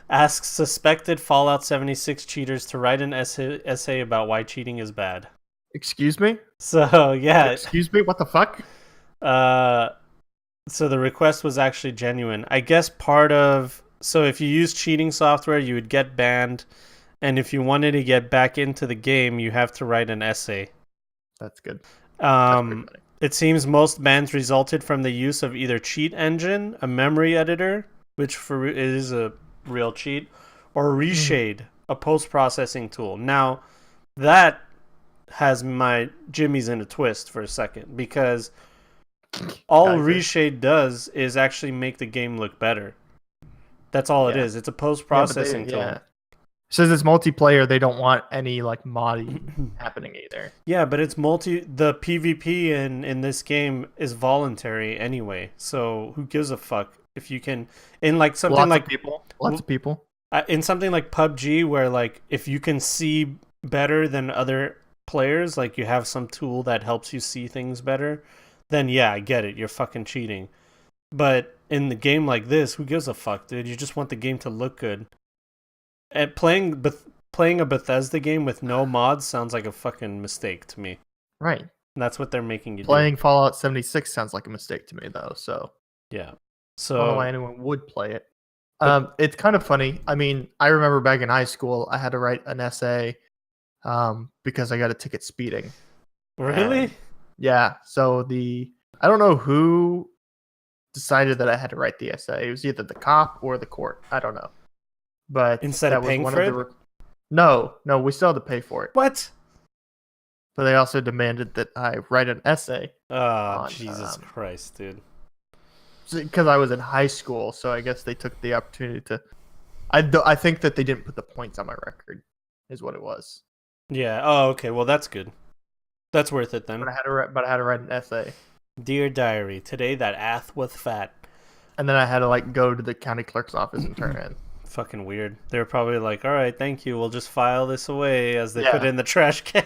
asks suspected Fallout 76 cheaters to write an essay about why cheating is bad. Excuse me? So, yeah. Excuse me? What the fuck? So the request was actually genuine. I guess so if you use cheating software, you would get banned. And if you wanted to get back into the game, you have to write an essay. That's good. It seems most bans resulted from the use of either cheat engine, a memory editor, which is a real cheat, or Reshade, a post-processing tool. Now, that has my jimmies in a twist for a second, because all Reshade does is actually make the game look better. That's all it is. It's a post-processing tool. Yeah. Says it's multiplayer, they don't want any modding happening either. Yeah, but it's the PvP in this game is voluntary anyway. So who gives a fuck if you can in something lots of people. In something like PUBG where if you can see better than other players, you have some tool that helps you see things better, then yeah, I get it. You're fucking cheating. But in the game like this, who gives a fuck, dude? You just want the game to look good. And playing a Bethesda game with no mods sounds like a fucking mistake to me. Right. And that's what they're making you do. Playing Fallout 76 sounds like a mistake to me, though. So yeah. I don't know why anyone would play it. It's kind of funny. I mean, I remember back in high school, I had to write an essay because I got a ticket speeding. Really? And, yeah. So I don't know who decided that I had to write the essay. It was either the cop or the court. I don't know. But instead of paying for it? No, we still had to pay for it. What? But they also demanded that I write an essay. Oh, Jesus Christ, dude. Because I was in high school, so I guess they took the opportunity to... I think that they didn't put the points on my record, is what it was. Yeah, oh, okay, well, that's good. That's worth it, then. But I had to write an essay. Dear Diary, today that ath was fat. And then I had to, go to the county clerk's office and turn it in. Fucking weird. They were probably like, all right, thank you. We'll just file this away as they put it in the trash can.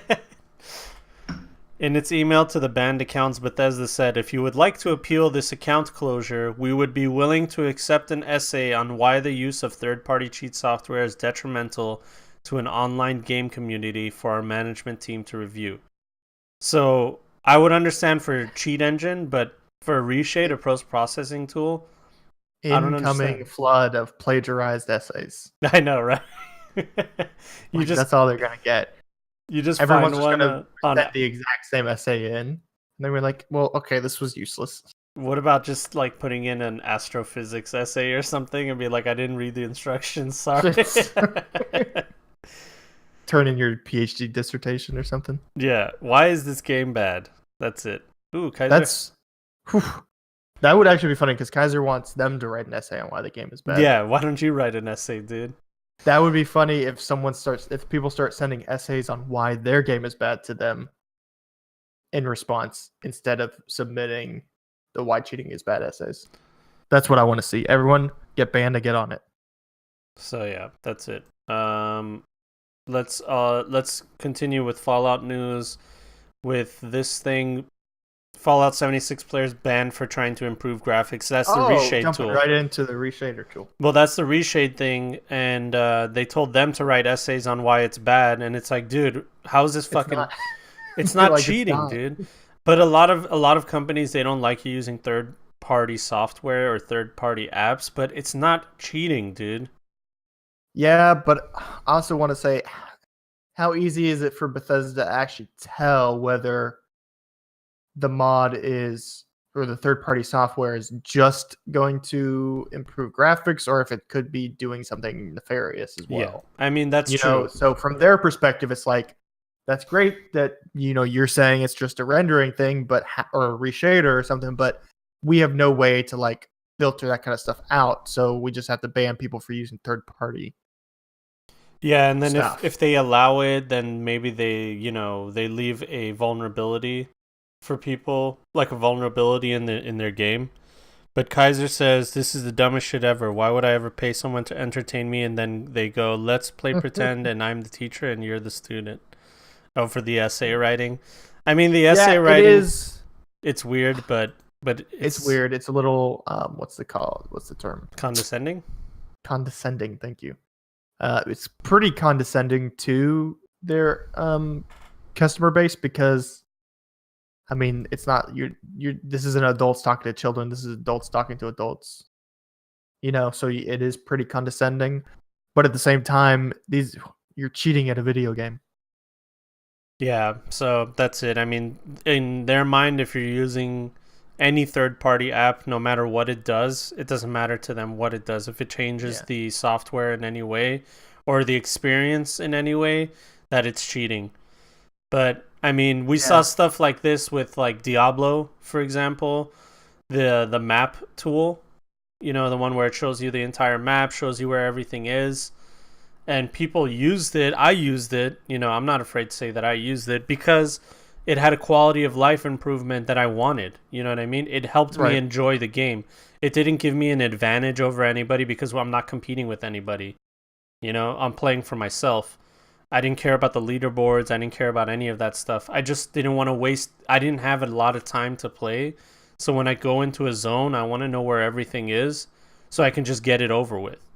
In its email to the banned accounts, Bethesda said, if you would like to appeal this account closure, we would be willing to accept an essay on why the use of third-party cheat software is detrimental to an online game community for our management team to review. So I would understand for cheat engine, but for a reshade, a post-processing tool, I don't Incoming understand. flood of plagiarized essays. I know, right? Like, that's all they're gonna get. you just Everyone's find just one gonna on send the exact same essay in, and then we're like, well, okay, this was useless. What about just like putting in an astrophysics essay or something and be like, I didn't read the instructions, sorry. Turn in your PhD dissertation or something. Yeah, why is this game bad? That's it. Ooh, Kaiser. That's that would actually be funny because Kaiser wants them to write an essay on why the game is bad. Yeah, why don't you write an essay, dude? That would be funny if people start sending essays on why their game is bad to them in response instead of submitting the why cheating is bad essays. That's what I want to see. Everyone get banned to get on it. So yeah, that's it. Let's continue with Fallout news. With this thing, Fallout 76 players banned for trying to improve graphics. That's the reshade jumping tool. right into the reshader tool. Well, that's the reshade thing, and they told them to write essays on why it's bad, and it's like, dude, how is this fucking? It's not Like, cheating, it's not. dude. But a lot of companies, they don't like you using third-party software or third-party apps, but it's not cheating, dude. Yeah, but I also want to say, how easy is it for Bethesda to actually tell whether the mod is or the third-party software is just going to improve graphics, or if it could be doing something nefarious as well? Yeah, I mean that's You true. know, so from their perspective, it's like, that's great that you're saying it's just a rendering thing, but or a reshader or something, but we have no way to like filter that kind of stuff out, so we just have to ban people for using third-party. Yeah, and then stuff. if they allow it, then maybe they they leave a vulnerability for people, like a vulnerability in their game. But Kaiser says this is the dumbest shit ever. Why would I ever pay someone to entertain me? And then they go, let's play pretend, and I'm the teacher and you're the student. Oh, for the essay writing. I mean, the essay writing is. It's weird, but It's weird. It's a little what's the term? Condescending. Condescending. Thank you. It's pretty condescending to their customer base because, I mean, it's not you're. This isn't adults talking to children. This is adults talking to adults. So it is pretty condescending, but at the same time, you're cheating at a video game. Yeah, so that's it. I mean, in their mind, if you're using any third-party app, no matter what it does, it doesn't matter to them what it does. If it changes the software in any way or the experience in any way, that it's cheating. But I mean, we saw stuff like this with like Diablo, for example, the map tool, the one where it shows you the entire map, shows you where everything is. And people used it. I used it. I'm not afraid to say that I used it because it had a quality of life improvement that I wanted. You know what I mean? It helped me enjoy the game. It didn't give me an advantage over anybody because I'm not competing with anybody. I'm playing for myself. I didn't care about the leaderboards. I didn't care about any of that stuff. I just didn't want to waste. I didn't have a lot of time to play. So when I go into a zone, I want to know where everything is so I can just get it over with.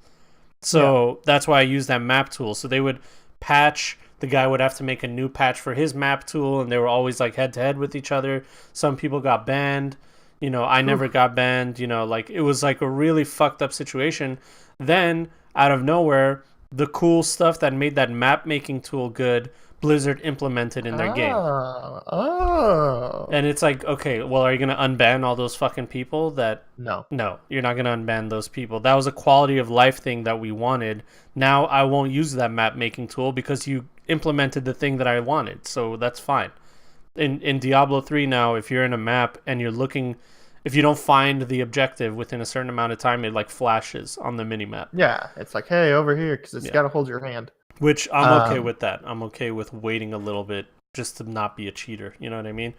So that's why I use that map tool. So they would patch. The guy would have to make a new patch for his map tool, and they were always like head to head with each other. Some people got banned. I never got banned. Like it was like a really fucked up situation. Then out of nowhere, the cool stuff that made that map making tool good, Blizzard implemented in their game. Oh. And it's like, okay, well, are you going to unban all those fucking people that... No, you're not going to unban those people. That was a quality of life thing that we wanted. Now I won't use that map making tool because you implemented the thing that I wanted. So that's fine. In Diablo 3 now, if you're in a map and you're looking... If you don't find the objective within a certain amount of time, it like flashes on the minimap. Yeah, it's like, hey, over here, because it's got to hold your hand. Which I'm okay with that. I'm okay with waiting a little bit just to not be a cheater. You know what I mean?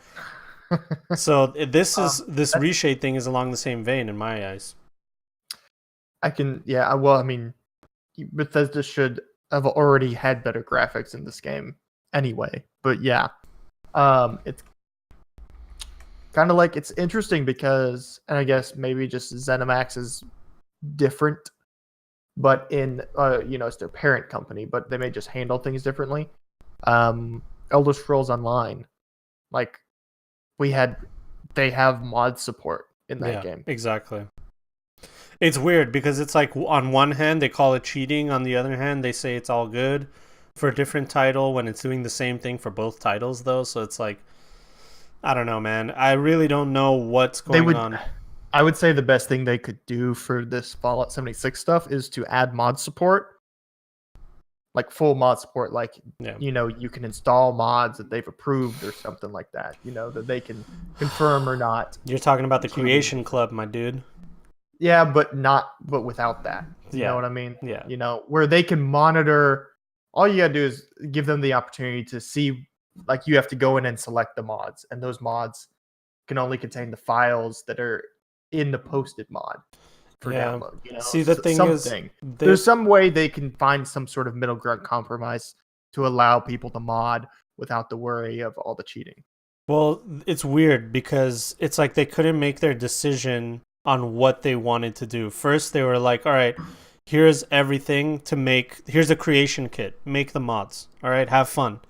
So this reshade thing is along the same vein in my eyes. Well, I mean, Bethesda should have already had better graphics in this game anyway. But yeah, it's kind of like it's interesting because, and I guess maybe just ZeniMax is different, but in it's their parent company, but they may just handle things differently. Elder Scrolls Online, like they have mod support in that game. Exactly. It's weird because it's like on one hand they call it cheating, on the other hand they say it's all good for a different title when it's doing the same thing for both titles though. So it's like, I don't know, man. I really don't know what's going on. I would say the best thing they could do for this Fallout 76 stuff is to add mod support. Like full mod support, like you can install mods that they've approved or something like that, that they can confirm or not. You're talking about the Creation Club, my dude. Yeah, but without that. You know what I mean? Yeah. Where they can monitor. All you gotta do is give them the opportunity to see, like you have to go in and select the mods, and those mods can only contain the files that are in the posted mod for download. See, the thing is, there's some way they can find some sort of middle ground compromise to allow people to mod without the worry of all the cheating. Well, it's weird because it's like they couldn't make their decision on what they wanted to do. First, they were like, all right, here's everything to make. Here's a creation kit. Make the mods. All right, have fun.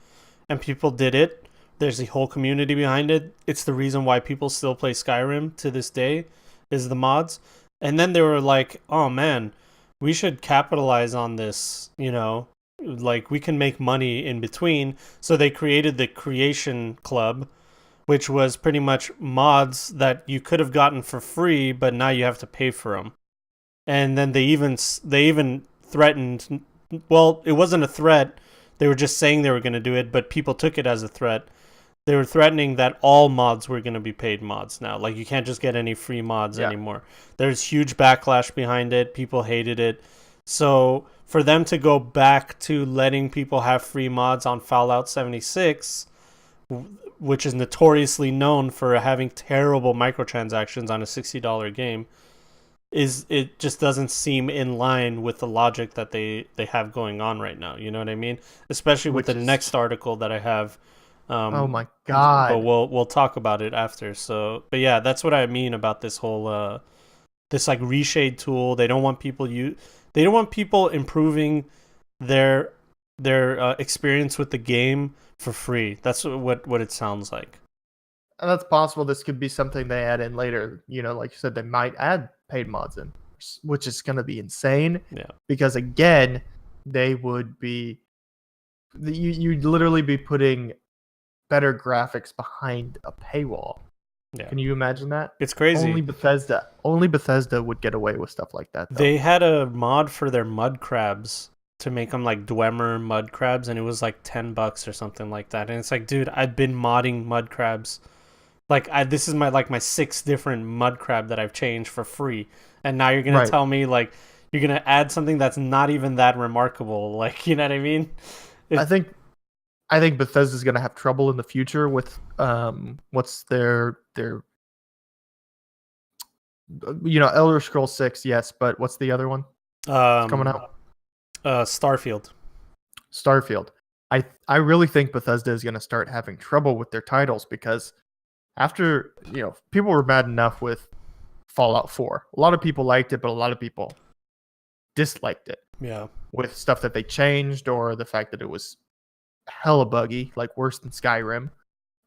And people did it. There's a whole community behind it. It's the reason why people still play Skyrim to this day, is the mods. And then they were like, oh man, we should capitalize on this, like we can make money in between. So they created the Creation Club, which was pretty much mods that you could have gotten for free, but now you have to pay for them. And then they even threatened, well, it wasn't a threat. They were just saying they were going to do it, but people took it as a threat. They were threatening that all mods were going to be paid mods now. Like, you can't just get any free mods anymore. There's huge backlash behind it. People hated it. So for them to go back to letting people have free mods on Fallout 76, which is notoriously known for having terrible microtransactions on a $60 game, it just doesn't seem in line with the logic that they have going on right now. You know what I mean? Especially with the next article that I have. Oh my god! But we'll talk about it after. So, but yeah, that's what I mean about this whole this like reshade tool. They don't want people improving their experience with the game for free. That's what it sounds like. And that's possible. This could be something they add in later. Like you said, they might add paid mods in, which is going to be insane. Yeah. Because again, they would be you'd literally be putting better graphics behind a paywall. Yeah. Can you imagine that? It's crazy. Only Bethesda would get away with stuff like that, though. They had a mod for their mud crabs to make them like Dwemer mud crabs, and it was like $10 or something like that. And it's like, dude, I've been modding mud crabs. Like, this is my 6 different mud crab that I've changed for free. And now you're going to tell me, like, you're going to add something that's not even that remarkable. Like, you know what I mean? I think Bethesda's going to have trouble in the future with what's their Elder Scrolls 6, yes, but what's the other one coming out? Starfield. I really think Bethesda is going to start having trouble with their titles because after, people were mad enough with Fallout 4. A lot of people liked it, but a lot of people disliked it. Yeah. With stuff that they changed or the fact that it was hella buggy, like worse than Skyrim.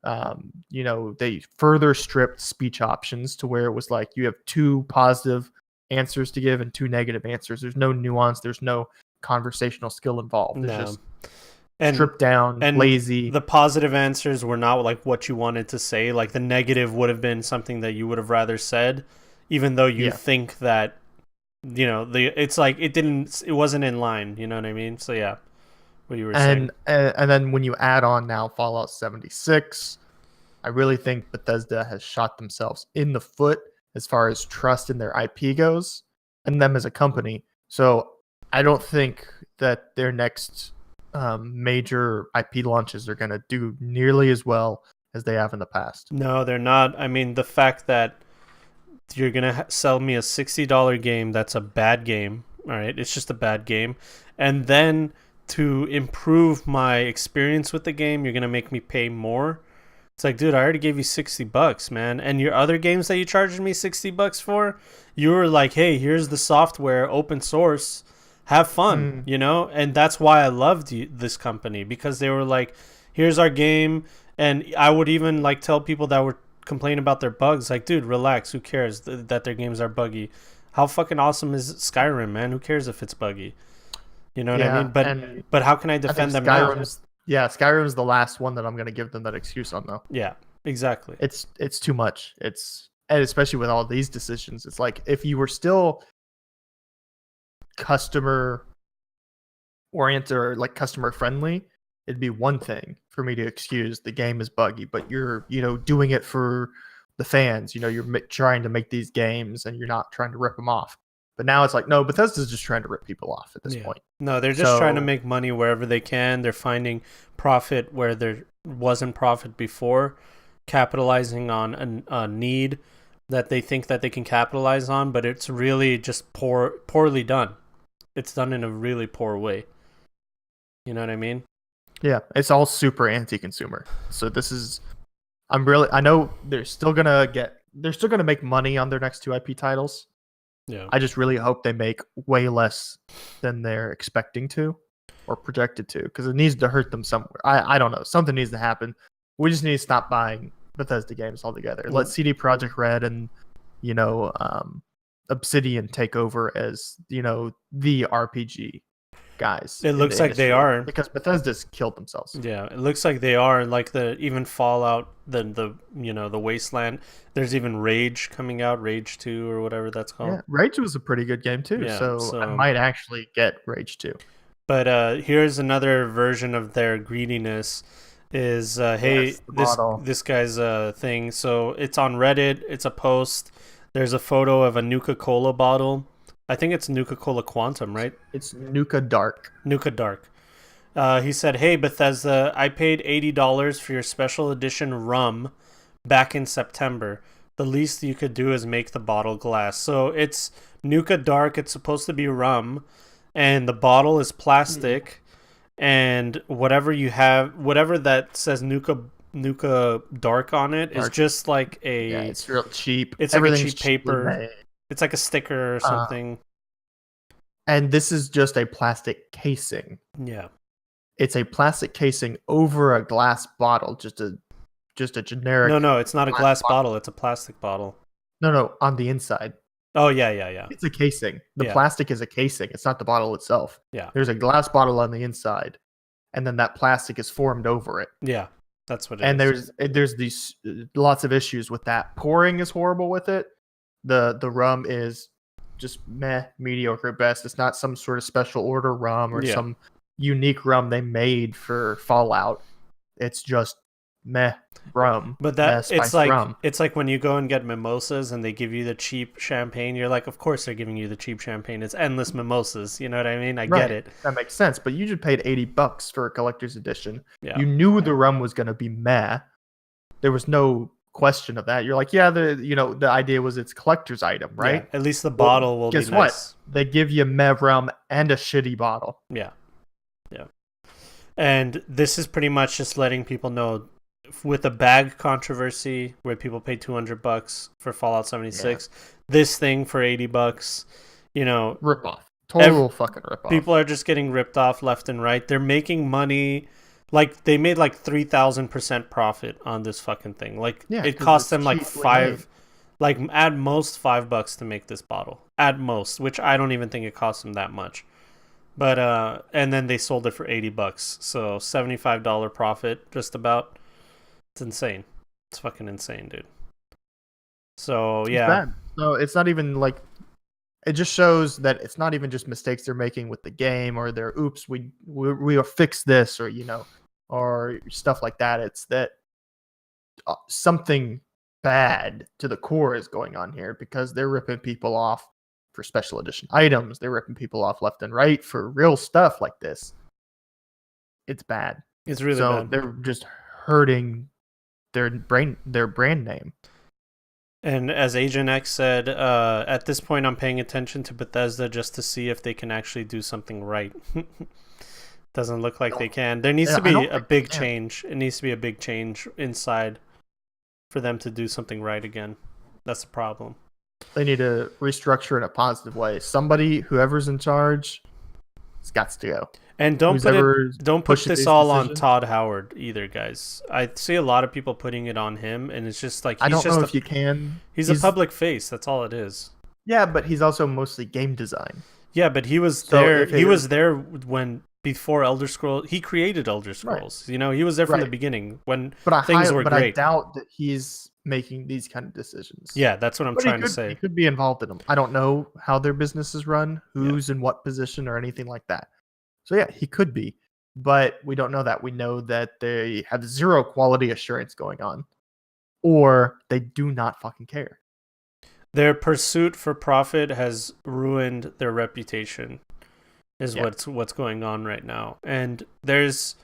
They further stripped speech options to where it was like you have 2 positive answers to give and 2 negative answers. There's no nuance. There's no conversational skill involved. It's just stripped down, and lazy. The positive answers were not like what you wanted to say. Like the negative would have been something that you would have rather said, even though you think that, it's like it wasn't in line. You know what I mean? So yeah. What you were saying. And then when you add on now Fallout 76, I really think Bethesda has shot themselves in the foot as far as trust in their IP goes and them as a company. So I don't think that their next major IP launches are going to do nearly as well as they have in the past. No, they're not. I mean, the fact that you're going to sell me a $60 game that's a bad game, all right? It's just a bad game. And then to improve my experience with the game, you're going to make me pay more. It's like, dude, I already gave you $60, man. And your other games that you charged me $60 for, you were like, hey, here's the software, open source, have fun, you know? And that's why I loved this company, because they were like, here's our game. And I would even like tell people that were complaining about their bugs, like, dude, relax, who cares that their games are buggy? How fucking awesome is Skyrim, man? Who cares if it's buggy? You know what I mean? But how can I defend them now? Skyrim's the last one that I'm going to give them that excuse on, though. Yeah, exactly. It's too much. And especially with all these decisions, it's like if you were still customer oriented or like customer friendly, it'd be one thing for me to excuse the game is buggy, but you're, doing it for the fans. You're trying to make these games and you're not trying to rip them off. But now it's like, no, Bethesda's just trying to rip people off at this point. No, they're just trying to make money wherever they can. They're finding profit where there wasn't profit before, capitalizing on a need that they think that they can capitalize on, but it's really just poorly done. It's done in a really poor way. You know what I mean? Yeah, it's all super anti-consumer. So this is, I know they're still gonna make money on their next two IP titles. Yeah. I just really hope they make way less than they're expecting to or projected to, because it needs to hurt them somewhere. I don't know. Something needs to happen. We just need to stop buying Bethesda games altogether. Let CD Projekt Red and Obsidian take over as the RPG guys. It looks like they are, because Bethesda's killed themselves. Yeah, it looks like they are. Like even Fallout, the Wasteland. There's even Rage coming out, Rage 2 or whatever that's called. Yeah, Rage was a pretty good game too. Yeah, so I might actually get Rage 2. But here's another version of their greediness. Is hey, this guy's thing. So it's on Reddit. It's a post. There's a photo of a Nuka Cola bottle. I think it's Nuka Cola Quantum, right? It's Nuka Dark. Nuka Dark. He said, hey, Bethesda, I paid $80 for your special edition rum back in September. The least you could do is make the bottle glass. So it's Nuka Dark. It's supposed to be rum. And the bottle is plastic. And whatever that says Nuka Dark on it is just like a... Yeah, it's real cheap. It's like a cheap paper. It's like a sticker or something. And this is just a plastic casing. Yeah. It's a plastic casing over a glass bottle, just a generic... No, it's not a glass bottle. It's a plastic bottle. No, on the inside. Oh, yeah. It's a casing. The plastic is a casing. It's not the bottle itself. Yeah. There's a glass bottle on the inside, and then that plastic is formed over it. Yeah, that's what it is. And there's these lots of issues with that. Pouring is horrible with it. The rum is just mediocre at best. It's not some sort of special order rum or some unique rum they made for Fallout. It's just rum. But it's like when you go and get mimosas and they give you the cheap champagne, you're like, of course they're giving you the cheap champagne. It's endless mimosas. You know what I mean? I get it. That makes sense. But you just paid $80 for a collector's edition. Yeah. You knew the rum was going to be meh. There was no question of that. You're like, the idea was it's collector's item, right? Yeah, at least the bottle will be nice. Guess what? They give you meh rum and a shitty bottle. Yeah. And this is pretty much just letting people know, with the bag controversy where people paid $200 for Fallout 76, this thing for $80, rip off. Total fucking rip off. People are just getting ripped off left and right. They're making money. Like, they made like 3,000% profit on this fucking thing. Like, it cost them like at most $5 to make this bottle. At most, which I don't even think it cost them that much. But, and then they sold it for $80. So $75 profit, just about. It's insane. It's fucking insane, dude. So, yeah. It's bad. So it's not even like, it just shows that it's not even just mistakes they're making with the game or their oops, we'll fix this, or stuff like that. It's that something bad to the core is going on here, because they're ripping people off for special edition items. They're ripping people off left and right for real stuff like this. It's bad. It's really bad. So they're just hurting their brand name. And as Agent X said, at this point I'm paying attention to Bethesda just to see if they can actually do something right. Doesn't look like they can. There needs to be a big change. It needs to be a big change inside for them to do something right again. That's the problem. They need to restructure in a positive way. Somebody, whoever's in charge, it's got to go. And don't Who's put ever don't put pushing this these all on decisions. Todd Howard either, guys. I see a lot of people putting it on him, and it's just like I don't know if a, you can. he's a public face. That's all it is. Yeah, but he's also mostly game design. Yeah, but he was So there. if He it was is- there when before Elder Scrolls. He created Elder Scrolls. You know, he was there from the Right. beginning when But things were I great. doubt that he's making these kind of decisions. Yeah, that's what I'm But trying to he say. could be involved in them. I don't know how their business is run, who's in what position, or anything like that. So yeah, he could be, but we don't know that. We know that they have zero quality assurance going on, or they do not fucking care. Their pursuit for profit has ruined their reputation. Is Yeah. what's going on right now. And it's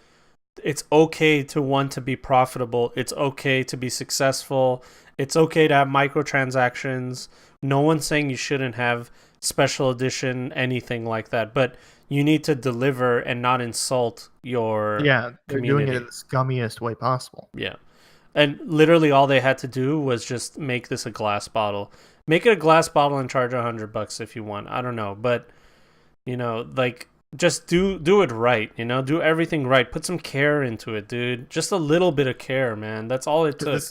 okay to want to be profitable. It's okay to be successful. It's okay to have microtransactions. No one's saying you shouldn't have special edition, anything like that. But you need to deliver and not insult your Yeah, they're doing it community. in the scummiest way possible. Yeah. And literally all they had to do was just make this a glass bottle. Make it a glass bottle and charge $100 if you want. I don't know. But, you know, like, just do it right, you know? Do everything right. Put some care into it, dude. Just a little bit of care, man. That's all it took.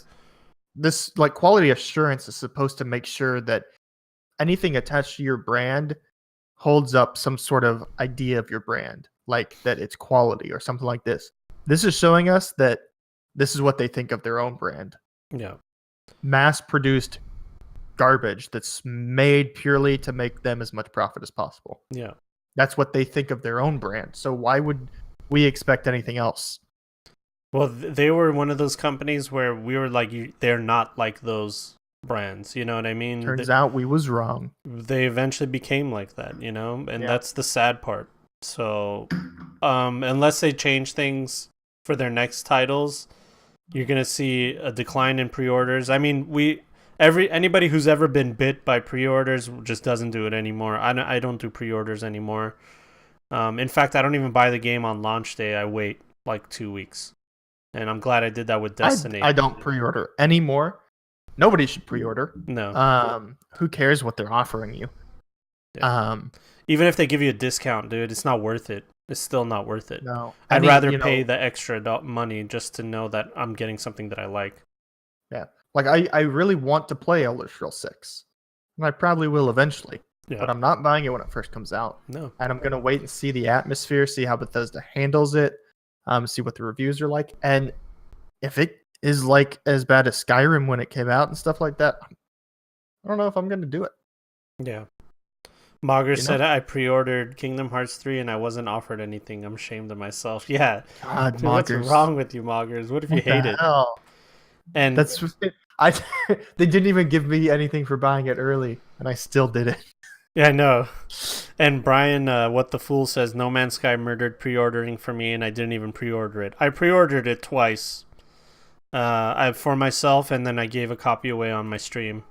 This like quality assurance is supposed to make sure that anything attached to your brand holds up some sort of idea of your brand, like that it's quality or something like this. This is showing us that this is what they think of their own brand. Yeah. Mass produced garbage that's made purely to make them as much profit as possible. Yeah. That's what they think of their own brand. So why would we expect anything else? Well, they were one of those companies where we were like, they're not like those brands. You know what I mean? Turns out we was wrong. They eventually became like that, you know? And Yeah. that's the sad part. So, unless they change things for their next titles, you're going to see a decline in pre-orders. I mean, anybody who's ever been bit by pre-orders just doesn't do it anymore. I don't do pre-orders anymore. In fact, I don't even buy the game on launch day. I wait like 2 weeks. And I'm glad I did that with Destiny. I don't pre-order anymore. Nobody should pre-order. No. Who cares what they're offering you? Yeah. Even if they give you a discount, dude, it's not worth it. It's still not worth it. No. I'd rather pay the extra money just to know that I'm getting something that I like. Yeah. Like I really want to play Elder Scrolls 6. And I probably will eventually. Yeah. But I'm not buying it when it first comes out. No. And I'm gonna wait and see the atmosphere, see how Bethesda handles it, see what the reviews are like. And if it is like as bad as Skyrim when it came out and stuff like that, I don't know if I'm gonna do it. Yeah. Mogger said know? I pre-ordered Kingdom Hearts 3 and I wasn't offered anything. I'm ashamed of myself. Yeah. God, Dude, what's Moggers. wrong with you, Moggers? What if you What the hate it? hell? And That's they didn't even give me anything for buying it early, and I still did it. yeah, I know. And Brian, what the fool says, No Man's Sky murdered pre-ordering for me, and I didn't even pre-order it. I pre-ordered it twice, for myself, and then I gave a copy away on my stream.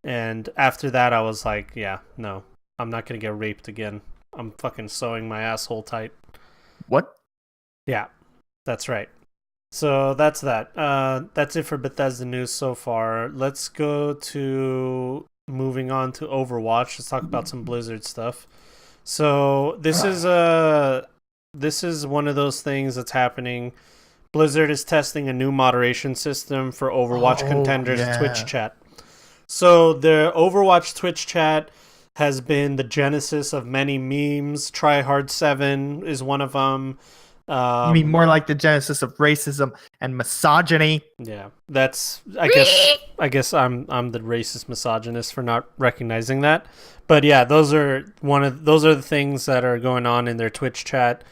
And after that, I was like, yeah, no, I'm not gonna get raped again. I'm fucking sewing my asshole tight. What? Yeah, that's right. So that's that. That's it for Bethesda news so far. Let's go to moving on to Overwatch. Let's talk about some Blizzard stuff. So this is one of those things that's happening. Blizzard is testing a new moderation system for Overwatch contenders Twitch chat. So the Overwatch Twitch chat has been the genesis of many memes. Tryhard7 is one of them. You mean more like the genesis of racism and misogyny? Yeah, that's I guess I'm the racist misogynist for not recognizing that. But yeah, those are the things that are going on in their Twitch chat,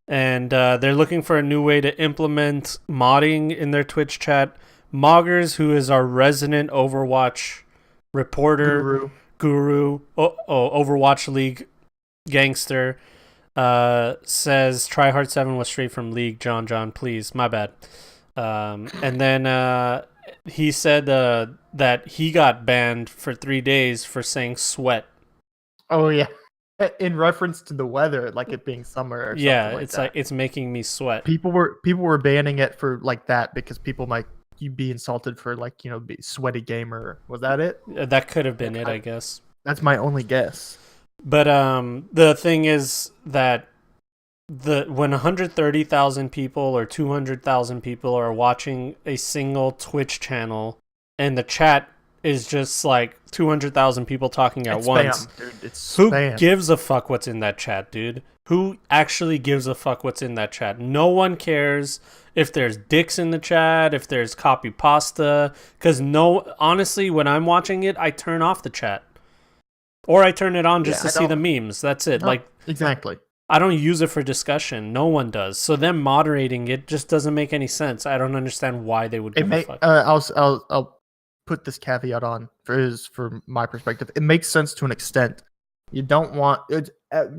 and they're looking for a new way to implement modding in their Twitch chat. Moggers, who is our resident Overwatch reporter, guru, Overwatch League gangster, says Tryhard7 was straight from League. John, please, my bad. And then he said that he got banned for 3 days for saying sweat. Oh yeah, in reference to the weather, like it being summer. Or something Yeah, like it's that. like it's making me sweat. People were banning it for like that because people might you'd be insulted for like be sweaty gamer. Was that it? That could have been it, I guess. That's my only guess. But the thing is that when 130,000 people or 200,000 people are watching a single Twitch channel, and the chat is just like 200,000 people talking at once. Spam, dude. It's Who spam. gives a fuck what's in that chat, dude? Who actually gives a fuck what's in that chat? No one cares if there's dicks in the chat, if there's copy pasta, because honestly, when I'm watching it, I turn off the chat. Or I turn it on just to see the memes. That's it. No, exactly. I don't use it for discussion. No one does. So them moderating it just doesn't make any sense. I don't understand why they would give a fuck. I'll put this caveat on for my perspective. It makes sense to an extent. You don't want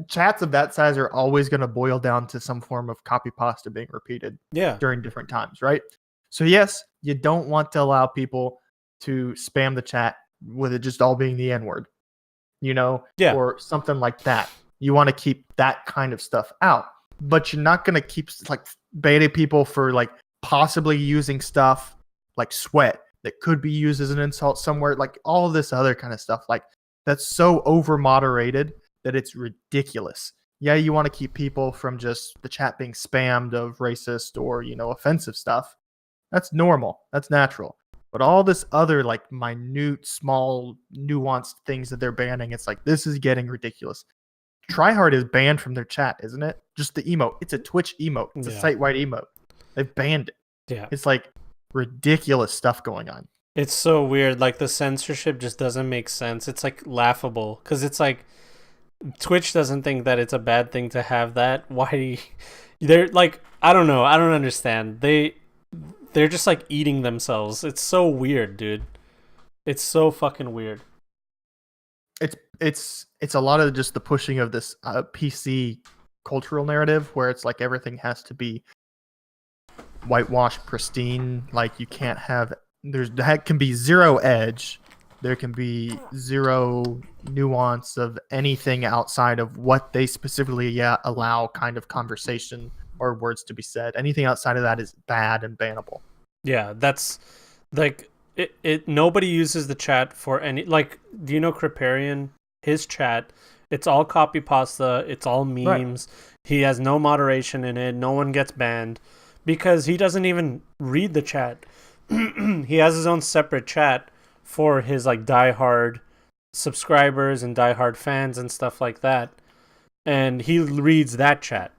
chats of that size are always going to boil down to some form of copy pasta being repeated during different times, right? So yes, you don't want to allow people to spam the chat with it just all being the N-word, or something like that. You want to keep that kind of stuff out, but you're not going to keep like baiting people for like possibly using stuff like sweat that could be used as an insult somewhere, like all of this other kind of stuff. Like that's so over moderated that it's ridiculous. Yeah, you want to keep people from just the chat being spammed of racist or, offensive stuff. That's normal. That's natural. But all this other like minute, small, nuanced things that they're banning, it's like, this is getting ridiculous. Tryhard is banned from their chat, isn't it? Just the emote. It's a Twitch emote. It's a site-wide emote. They've banned it. Yeah. It's like ridiculous stuff going on. It's so weird. Like the censorship just doesn't make sense. It's like laughable because it's like Twitch doesn't think that it's a bad thing to have that. Why? They're like, I don't know. I don't understand. They're just like eating themselves. It's so weird, dude. It's so fucking weird. It's a lot of just the pushing of this PC cultural narrative where it's like everything has to be whitewashed, pristine. Like you can't have that can be zero edge. There can be zero nuance of anything outside of what they specifically allow kind of conversation or words to be said. Anything outside of that is bad and bannable. Yeah, that's like it nobody uses the chat for any, like, do you know Kriparian? His chat, it's all copy pasta, it's all memes. Right. He has no moderation in it. No one gets banned because he doesn't even read the chat. He has his own separate chat for his like diehard subscribers and diehard fans and stuff like that. And he reads that chat.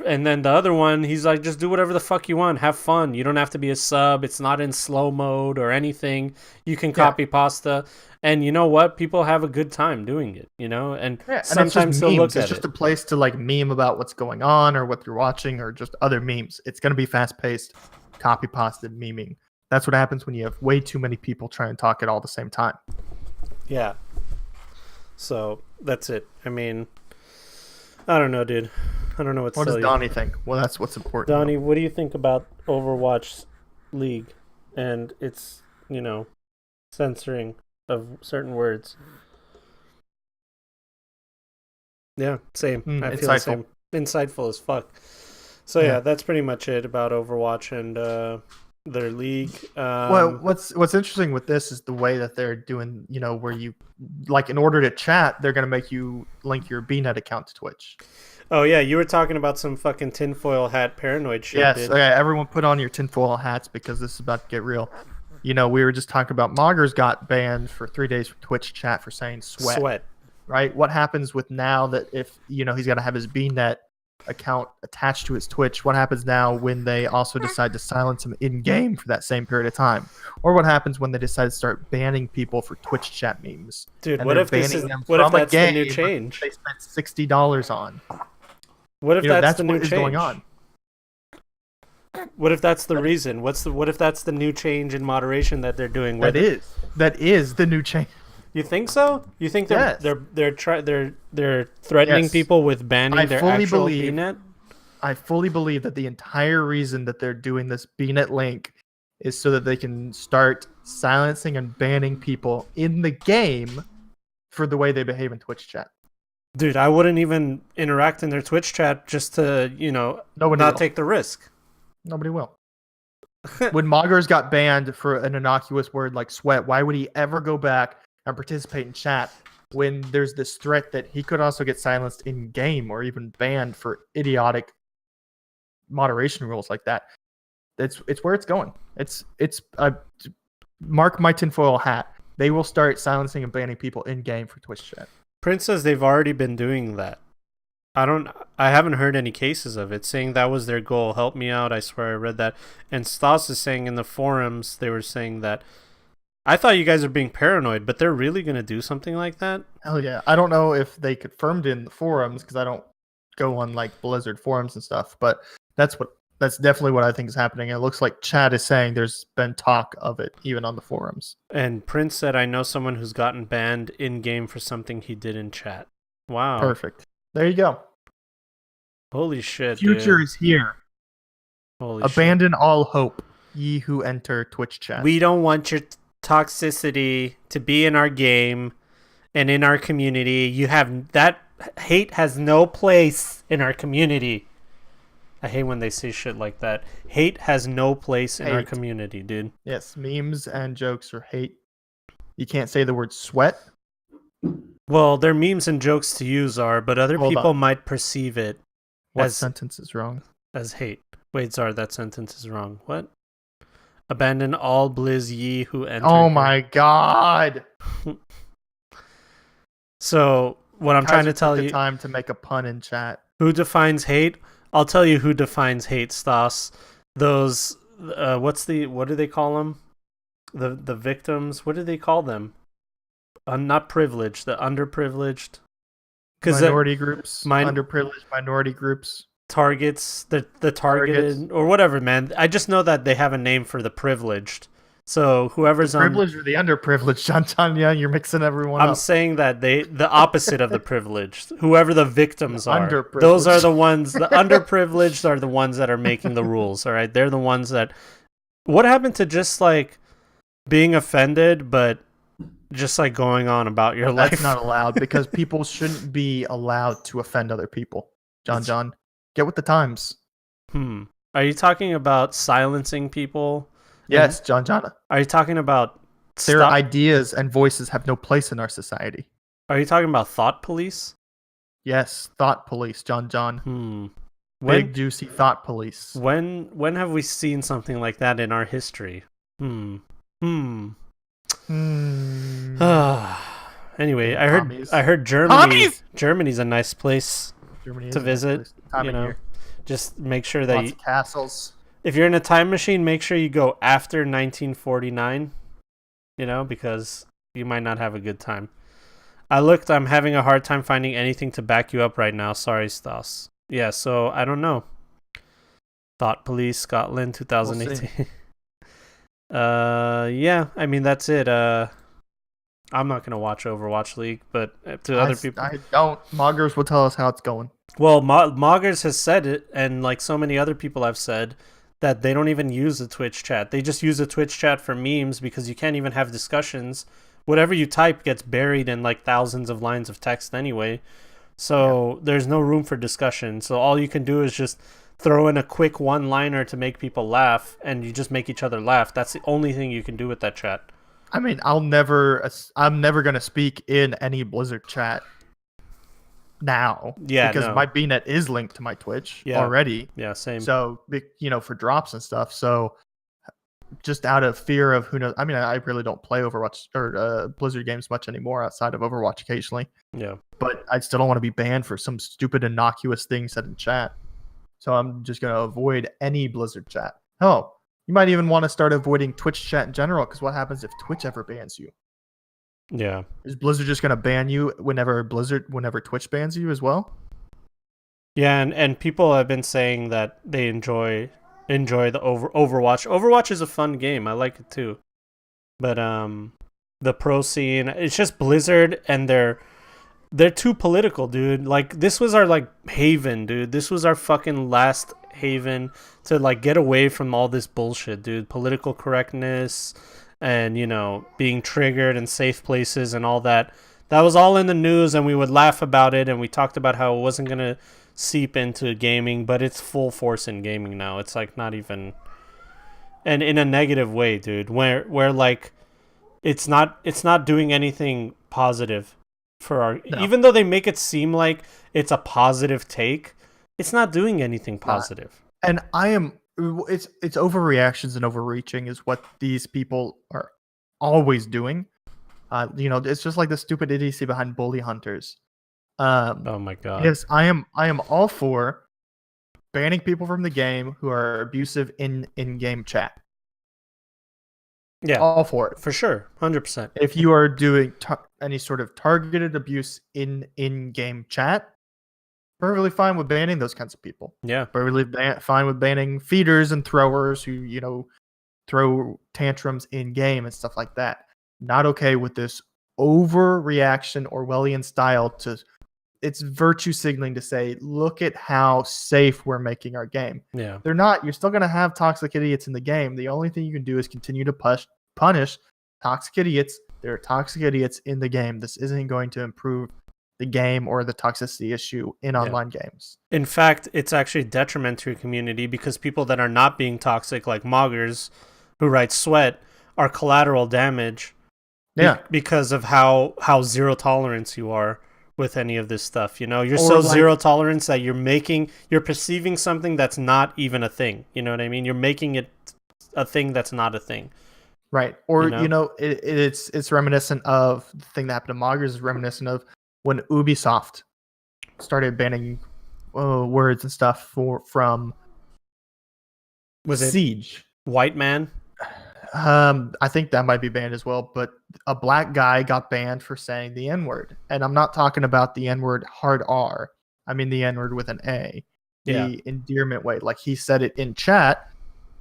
And then the other one, he's like, just do whatever the fuck you want. Have fun. You don't have to be a sub. It's not in slow mode or anything. You can copy pasta. And you know what? People have a good time doing it, And sometimes they'll look at it. It's just a place to like meme about what's going on or what you're watching or just other memes. It's going to be fast-paced, copy pasted meming. That's what happens when you have way too many people trying to talk at all the same time. Yeah. So that's it. I mean, I don't know, dude. I don't know what to tell you. What does Donnie think? Well, that's what's important. Donnie, what do you think about Overwatch League and its, censoring of certain words? Yeah, same. I feel the same. Insightful as fuck. So yeah, that's pretty much it about Overwatch and their league. Well, what's interesting with this is the way that they're doing, where you, like, in order to chat, they're going to make you link your BNet account to Twitch. Oh, yeah, you were talking about some fucking tinfoil hat paranoid shit. Yes, okay, everyone put on your tinfoil hats because this is about to get real. We were just talking about Moggers got banned for 3 days from Twitch chat for saying sweat. Right? What happens with now that if, he's got to have his BNet account attached to his Twitch, what happens now when they also decide to silence him in-game for that same period of time? Or what happens when they decide to start banning people for Twitch chat memes? Dude, what if that's the new change? They spent $60 on. What if that's the new change? Going on? What if that's the reason? What if that's the new change in moderation that they're doing? That is the new change. You think so? You think they're threatening people with banning their actual BNet? I fully believe that the entire reason that they're doing this BNet link is so that they can start silencing and banning people in the game for the way they behave in Twitch chat. Dude, I wouldn't even interact in their Twitch chat just to, not take the risk. Nobody will. When Moggers got banned for an innocuous word like sweat, why would he ever go back and participate in chat when there's this threat that he could also get silenced in game or even banned for idiotic moderation rules like that? It's where it's going. It's mark my tinfoil hat. They will start silencing and banning people in game for Twitch chat. Prince says they've already been doing that. I haven't heard any cases of it, saying that was their goal. Help me out, I swear I read that. And Stas is saying in the forums, they were saying that, I thought you guys are being paranoid, but they're really going to do something like that? Hell yeah. I don't know if they confirmed in the forums, because I don't go on like Blizzard forums and stuff, but that's definitely what I think is happening. It looks like Chad is saying there's been talk of it, even on the forums. And Prince said, I know someone who's gotten banned in-game for something he did in chat. Wow. Perfect. There you go. Holy shit, Future dude. is here. Holy Abandon all hope, ye who enter Twitch chat. We don't want your toxicity to be in our game and in our community. You have that hate has no place in our community. I hate when they say shit like that. Hate has no place in our community, dude. Yes, memes and jokes are hate. You can't say the word sweat. Well, their memes and jokes to use are, but other Hold people on. might perceive it What sentence is wrong? as hate. Wait, sorry, that sentence is wrong. What? Abandon all blizz ye who enter. Oh my god! So, what I'm trying to tell took the you... time to make a pun in chat. Who defines hate? I'll tell you who defines hate, Stas. Those, what do they call them? The victims, what do they call them? Not privileged, the underprivileged. Minority groups, underprivileged minority groups. Targets, the targeted, or whatever, man. I just know that they have a name for the privileged. So whoever's the privileged or the underprivileged, John, yeah, you're mixing everyone up. I'm saying that the opposite of the privileged, whoever the victims are, underprivileged. those are the ones, the underprivileged are the ones that are making the rules, all right? They're the ones that, what happened to just like being offended, but just like going on about your life? That's not allowed because people shouldn't be allowed to offend other people. John, get with the times. Are you talking about silencing people? Yes, John. Are you talking about their ideas and voices have no place in our society? Are you talking about thought police? Yes, thought police, John. Big juicy thought police. When have we seen something like that in our history? Anyway, I heard Germany's a nice place to visit. You know, just make sure that lots of castles. If you're in a time machine, make sure you go after 1949, you know, because you might not have a good time. I'm having a hard time finding anything to back you up right now. Sorry, Stas. Yeah, so I don't know. Thought Police, Scotland, 2018. Yeah, I mean, that's it. I'm not going to watch Overwatch League, but to other people... I don't. Moggers will tell us how it's going. Well, Moggers has said it, and like so many other people have said, that they don't even use the Twitch chat. They just use the Twitch chat for memes because you can't even have discussions. Whatever you type gets buried in like thousands of lines of text anyway. So there's no room for discussion. So all you can do is just throw in a quick one-liner to make people laugh, and you just make each other laugh. That's the only thing you can do with that chat. I mean, I'm never going to speak in any Blizzard chat now, because my BNet is linked to my Twitch already. Yeah, same. So, for drops and stuff. So, just out of fear of who knows. I mean, I really don't play Overwatch or Blizzard games much anymore outside of Overwatch occasionally. Yeah. But I still don't want to be banned for some stupid innocuous thing said in chat. So I'm just going to avoid any Blizzard chat. Oh, you might even want to start avoiding Twitch chat in general, because what happens if Twitch ever bans you? Yeah. Is Blizzard just going to ban you whenever Twitch bans you as well? Yeah, and people have been saying that they enjoy the Overwatch. Overwatch is a fun game. I like it too. But the pro scene, it's just Blizzard, and they're too political, dude. Like, this was our like haven, dude. This was our fucking last haven to like get away from all this bullshit, dude. Political correctness and, being triggered in safe places and all that. That was all in the news, and we would laugh about it, and we talked about how it wasn't going to seep into gaming, but it's full force in gaming now. It's like not even... and in a negative way, dude. Where like it's not doing anything positive for our. No. Even though they make it seem like it's a positive take, it's not doing anything positive. And it's overreactions and overreaching is what these people are always doing. It's just like the stupid idiocy behind bully hunters. Oh my god. Yes, I am all for banning people from the game who are abusive in-game chat. Yeah, All for it. for sure, 100%. If you are doing any sort of targeted abuse in-game chat, perfectly fine with banning those kinds of people. Yeah, Perfectly fine with banning feeders and throwers who throw tantrums in game and stuff like that. Not okay with this overreaction Orwellian style to it's virtue signaling to say, look at how safe we're making our game. yeah, They're not. You're still going to have toxic idiots in the game. The only thing you can do is continue to punish toxic idiots. There are toxic idiots in the game. This isn't going to improve the game or the toxicity issue in online games. In fact, it's actually detriment to your community because people that are not being toxic, like moggers who write sweat, are collateral damage. Yeah. Because of how zero tolerance you are with any of this stuff. You're Or so like- zero tolerance that you're perceiving something that's not even a thing. You know what I mean? You're making it a thing that's not a thing. Right. Or, You know? it's reminiscent of the thing that happened to Moggers is reminiscent of when Ubisoft started banning words and stuff from Was it Siege. White Man? I think that might be banned as well, but a black guy got banned for saying the N-word. And I'm not talking about the N-word hard R. I mean the N-word with an A. The endearment way. Like he said it in chat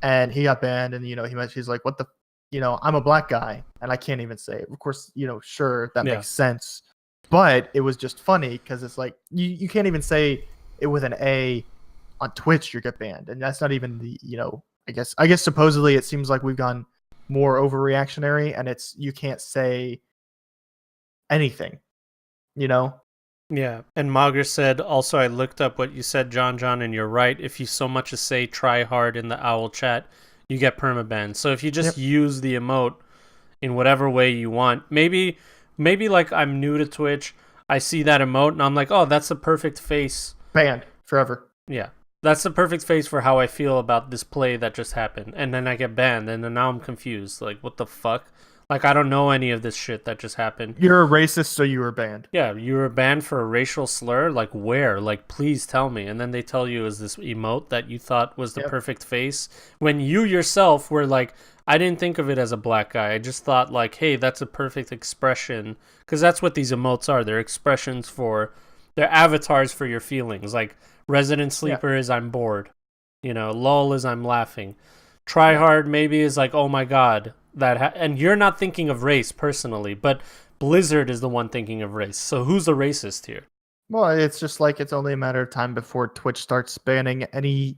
and he got banned and he's like, what the I'm a black guy and I can't even say it. Of course, sure that makes sense. But it was just funny because it's like you can't even say it with an A on Twitch, you get banned. And that's not even the I guess supposedly it seems like we've gone more overreactionary and you can't say anything, Yeah. And Mogger said, also, I looked up what you said, John, and you're right. If you so much as say try hard in the owl chat, you get permaban. So if you just use the emote in whatever way you want, maybe like I'm new to Twitch, I see that emote and I'm like, oh, that's the perfect face. Banned forever. Yeah. That's the perfect face for how I feel about this play that just happened. And then I get banned, and then now I'm confused. Like, what the fuck? Like, I don't know any of this shit that just happened. You're a racist, so you were banned. Yeah, you were banned for a racial slur? Like, where? Like, please tell me. And then they tell you is this emote that you thought was the perfect face, when you yourself were like, I didn't think of it as a black guy. I just thought, like, hey, that's a perfect expression. Because that's what these emotes are. They're expressions they're avatars for your feelings. Like, Resident Sleeper is I'm bored. LOL is I'm laughing. Try hard maybe is like, oh my god. And you're not thinking of race personally, but Blizzard is the one thinking of race. So who's the racist here? Well, it's just like it's only a matter of time before Twitch starts banning any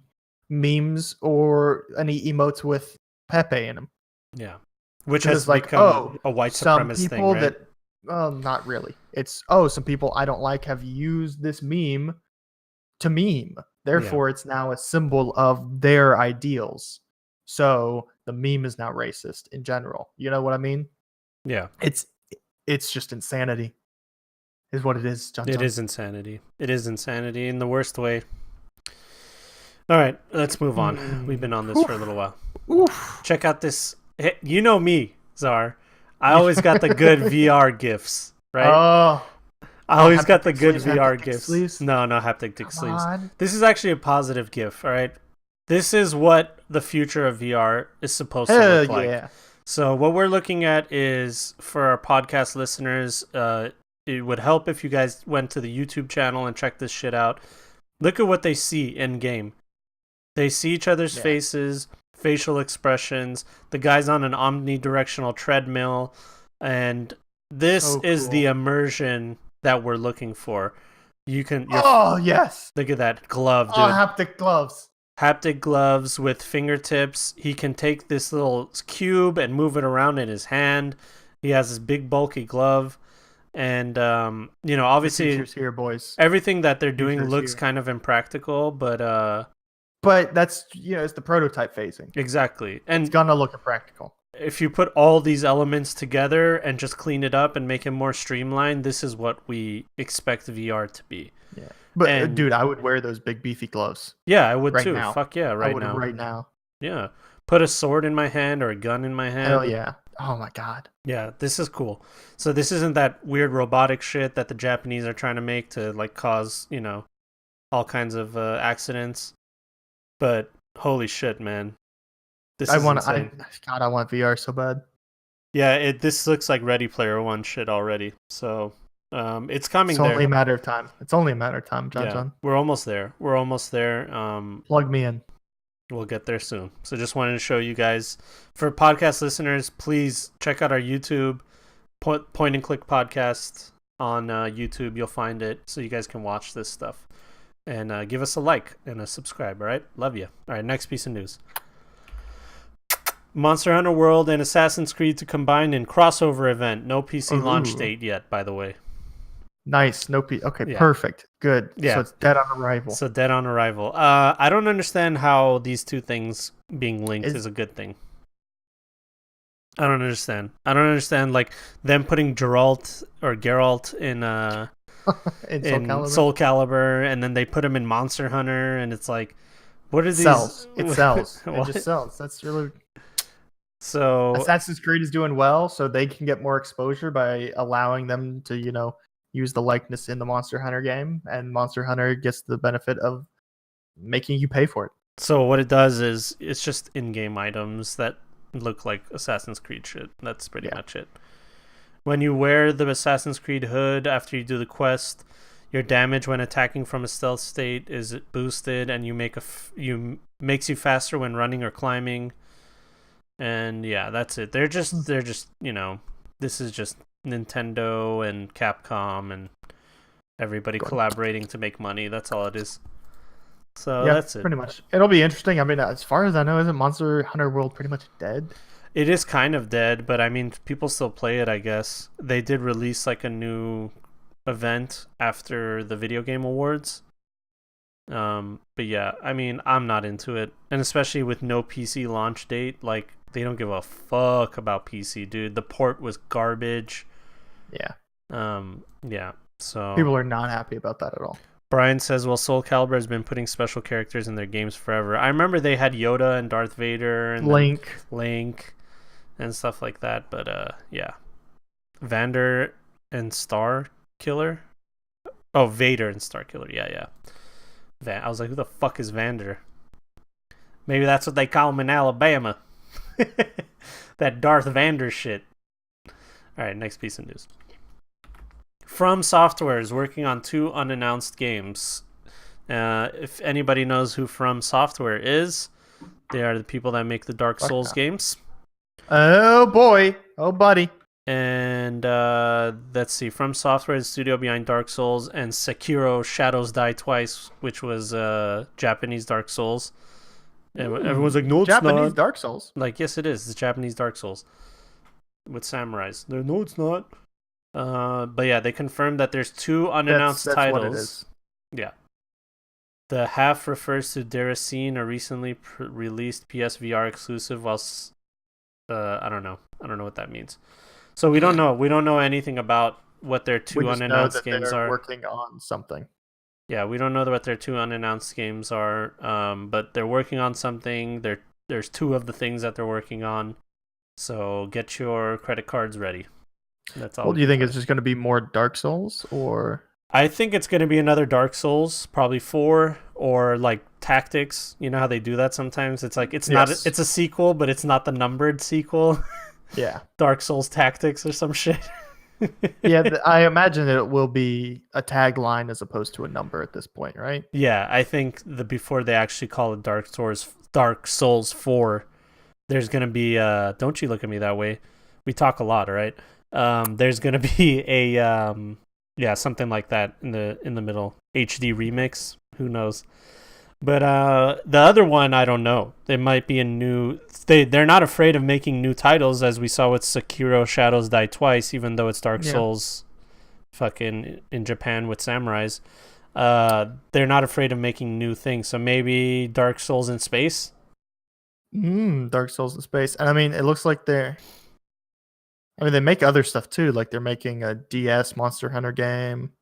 memes or any emotes with Pepe in them. Yeah. Which has like, become a white supremacist thing, right? Not really. It's, some people I don't like have used this meme to meme. Therefore, it's now a symbol of their ideals. So the meme is now racist in general. You know what I mean? Yeah. It's just insanity. Is what it is, John. It is insanity. It is insanity in the worst way. All right, let's move on. We've been on this for a little while. Oof. Check out this. You know me, Czar. I always got the good VR gifs, right? Oh. I always got the haptic good sleeves, VR haptic gifts. sleeves? No haptic dick sleeves. on. This is actually a positive gift, all right? This is what the future of VR is supposed to look like. Yeah. So what we're looking at is, for our podcast listeners, it would help if you guys went to the YouTube channel and checked this shit out. Look at what they see in game. They see each other's faces, facial expressions. The guy's on an omnidirectional treadmill, and this is the immersion that we're looking for. Yes. Look at that glove, dude. Haptic gloves. Haptic gloves with fingertips. He can take this little cube and move it around in his hand. He has this big bulky glove, and obviously here, boys. everything that they're doing Features looks here. kind of impractical, but But that's it's the prototype phasing. Exactly. And It's gonna look impractical. if you put all these elements together and just clean it up and make it more streamlined, this is what we expect VR to be. Yeah. But And- dude, I would wear those big beefy gloves Yeah, I would right too. now. Fuck yeah, I right would now. right now. Yeah. Put a sword in my hand or a gun in my hand. Hell yeah. Oh my god. Yeah, this is cool. So this isn't that weird robotic shit that the Japanese are trying to make to like cause, all kinds of accidents. But holy shit, man. This is insane. God, I want VR so bad. Yeah, this looks like Ready Player One shit already. So it's coming It's there. only a matter of time. John. We're almost there. Plug me in. We'll get there soon. So just wanted to show you guys. For podcast listeners, please check out our YouTube, Point and Click Podcast on YouTube. You'll find it so you guys can watch this stuff. And give us a like and a subscribe, all right? Love you. All right, next piece of news. Monster Hunter World and Assassin's Creed to combine in crossover event. No PC launch date yet, by the way. Nice. No P. Okay, Yeah. perfect. Good. Yeah. So it's dead on arrival. So dead on arrival. I don't understand how these two things being linked is a good thing. I don't understand like them putting Geralt in in Soul Calibur, and then they put him in Monster Hunter, and it's like, what are these? It sells. It What? just sells. That's really. So Assassin's Creed is doing well, so they can get more exposure by allowing them to use the likeness in the Monster Hunter game, and Monster Hunter gets the benefit of making you pay for it. So what it does is it's just in-game items that look like Assassin's Creed shit. That's pretty much it. When you wear the Assassin's Creed hood after you do the quest, your damage when attacking from a stealth state is boosted, and you makes you faster when running or climbing. And yeah, that's it. They're just this is just Nintendo and Capcom and everybody collaborating to make money. That's all it is. So that's it. Pretty much. It'll be interesting. I mean, as far as I know, isn't Monster Hunter World pretty much dead? It is kind of dead, but I mean, people still play it, I guess. They did release like a new event after the Video Game Awards. But yeah, I mean, I'm not into it. And especially with no PC launch date, like, they don't give a fuck about PC, dude. The port was garbage. Yeah. Yeah. So people are not happy about that at all. Brian says, well, Soul Calibur has been putting special characters in their games forever. I remember they had Yoda and Darth Vader and Link and stuff like that. But yeah. Vander and Star Killer. Oh, Vader and Star Killer. Yeah. I was like, who the fuck is Vander? Maybe that's what they call him in Alabama. That Darth Vander shit. Alright, next piece of news. From Software is working on 2 unannounced games. If anybody knows who From Software is, they are the people that make the Dark Souls games. Oh boy. Oh buddy. And let's see. From Software is the studio behind Dark Souls and Sekiro Shadows Die Twice, which was Japanese Dark Souls. And everyone's like, no, it's Japanese not. Dark Souls. Like, yes, it is. It's Japanese Dark Souls with samurais. No, it's not. But yeah, they confirmed that there's 2 unannounced that's titles. what it is. Yeah. The half refers to Deracine, a recently released PSVR exclusive, whilst I don't know what that means. So we don't know. We don't know anything about what their 2 unannounced games they're are. Working on something. Yeah, we don't know what their 2 unannounced games are. But they're working on something. There's 2 of the things that they're working on. So get your credit cards ready. That's all. Well, do you think it's just going to be more Dark Souls, or? I think it's going to be another Dark Souls, probably 4, or like Tactics. You know how they do that sometimes? It's like it's a sequel, but it's not the numbered sequel. Yeah. Dark Souls Tactics or some shit. Yeah, I imagine it will be a tagline as opposed to a number at this point, right? Yeah, I think before they actually call it Dark Souls 4, there's going to be don't you look at me that way. We talk a lot, all right? There's going to be a something like that in the middle. HD remix, who knows? But the other one, I don't know. It might be a new. They're not afraid of making new titles, as we saw with Sekiro Shadows Die Twice, even though it's Dark Souls, fucking in Japan with samurais. they're not afraid of making new things. So maybe Dark Souls in space. Dark Souls in space. And I mean, it looks like they're. I mean, they make other stuff too. Like they're making a DS Monster Hunter game.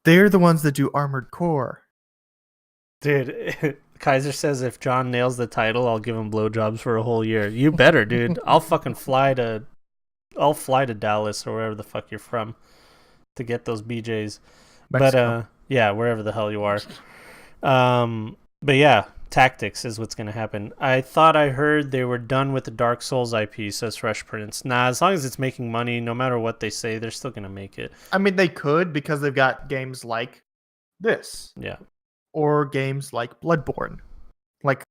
They're the ones that do Armored Core. Dude, Kaiser says if John nails the title, I'll give him blowjobs for a whole year. You better, dude. I'll fly to Dallas or wherever the fuck you're from to get those BJs. Mexico. But yeah, wherever the hell you are. But yeah, tactics is what's gonna happen. I thought I heard they were done with the Dark Souls IP, says Fresh Prince. Nah, as long as it's making money, no matter what they say, they're still gonna make it. I mean, they could because they've got games like this. Yeah. Or games like Bloodborne. Like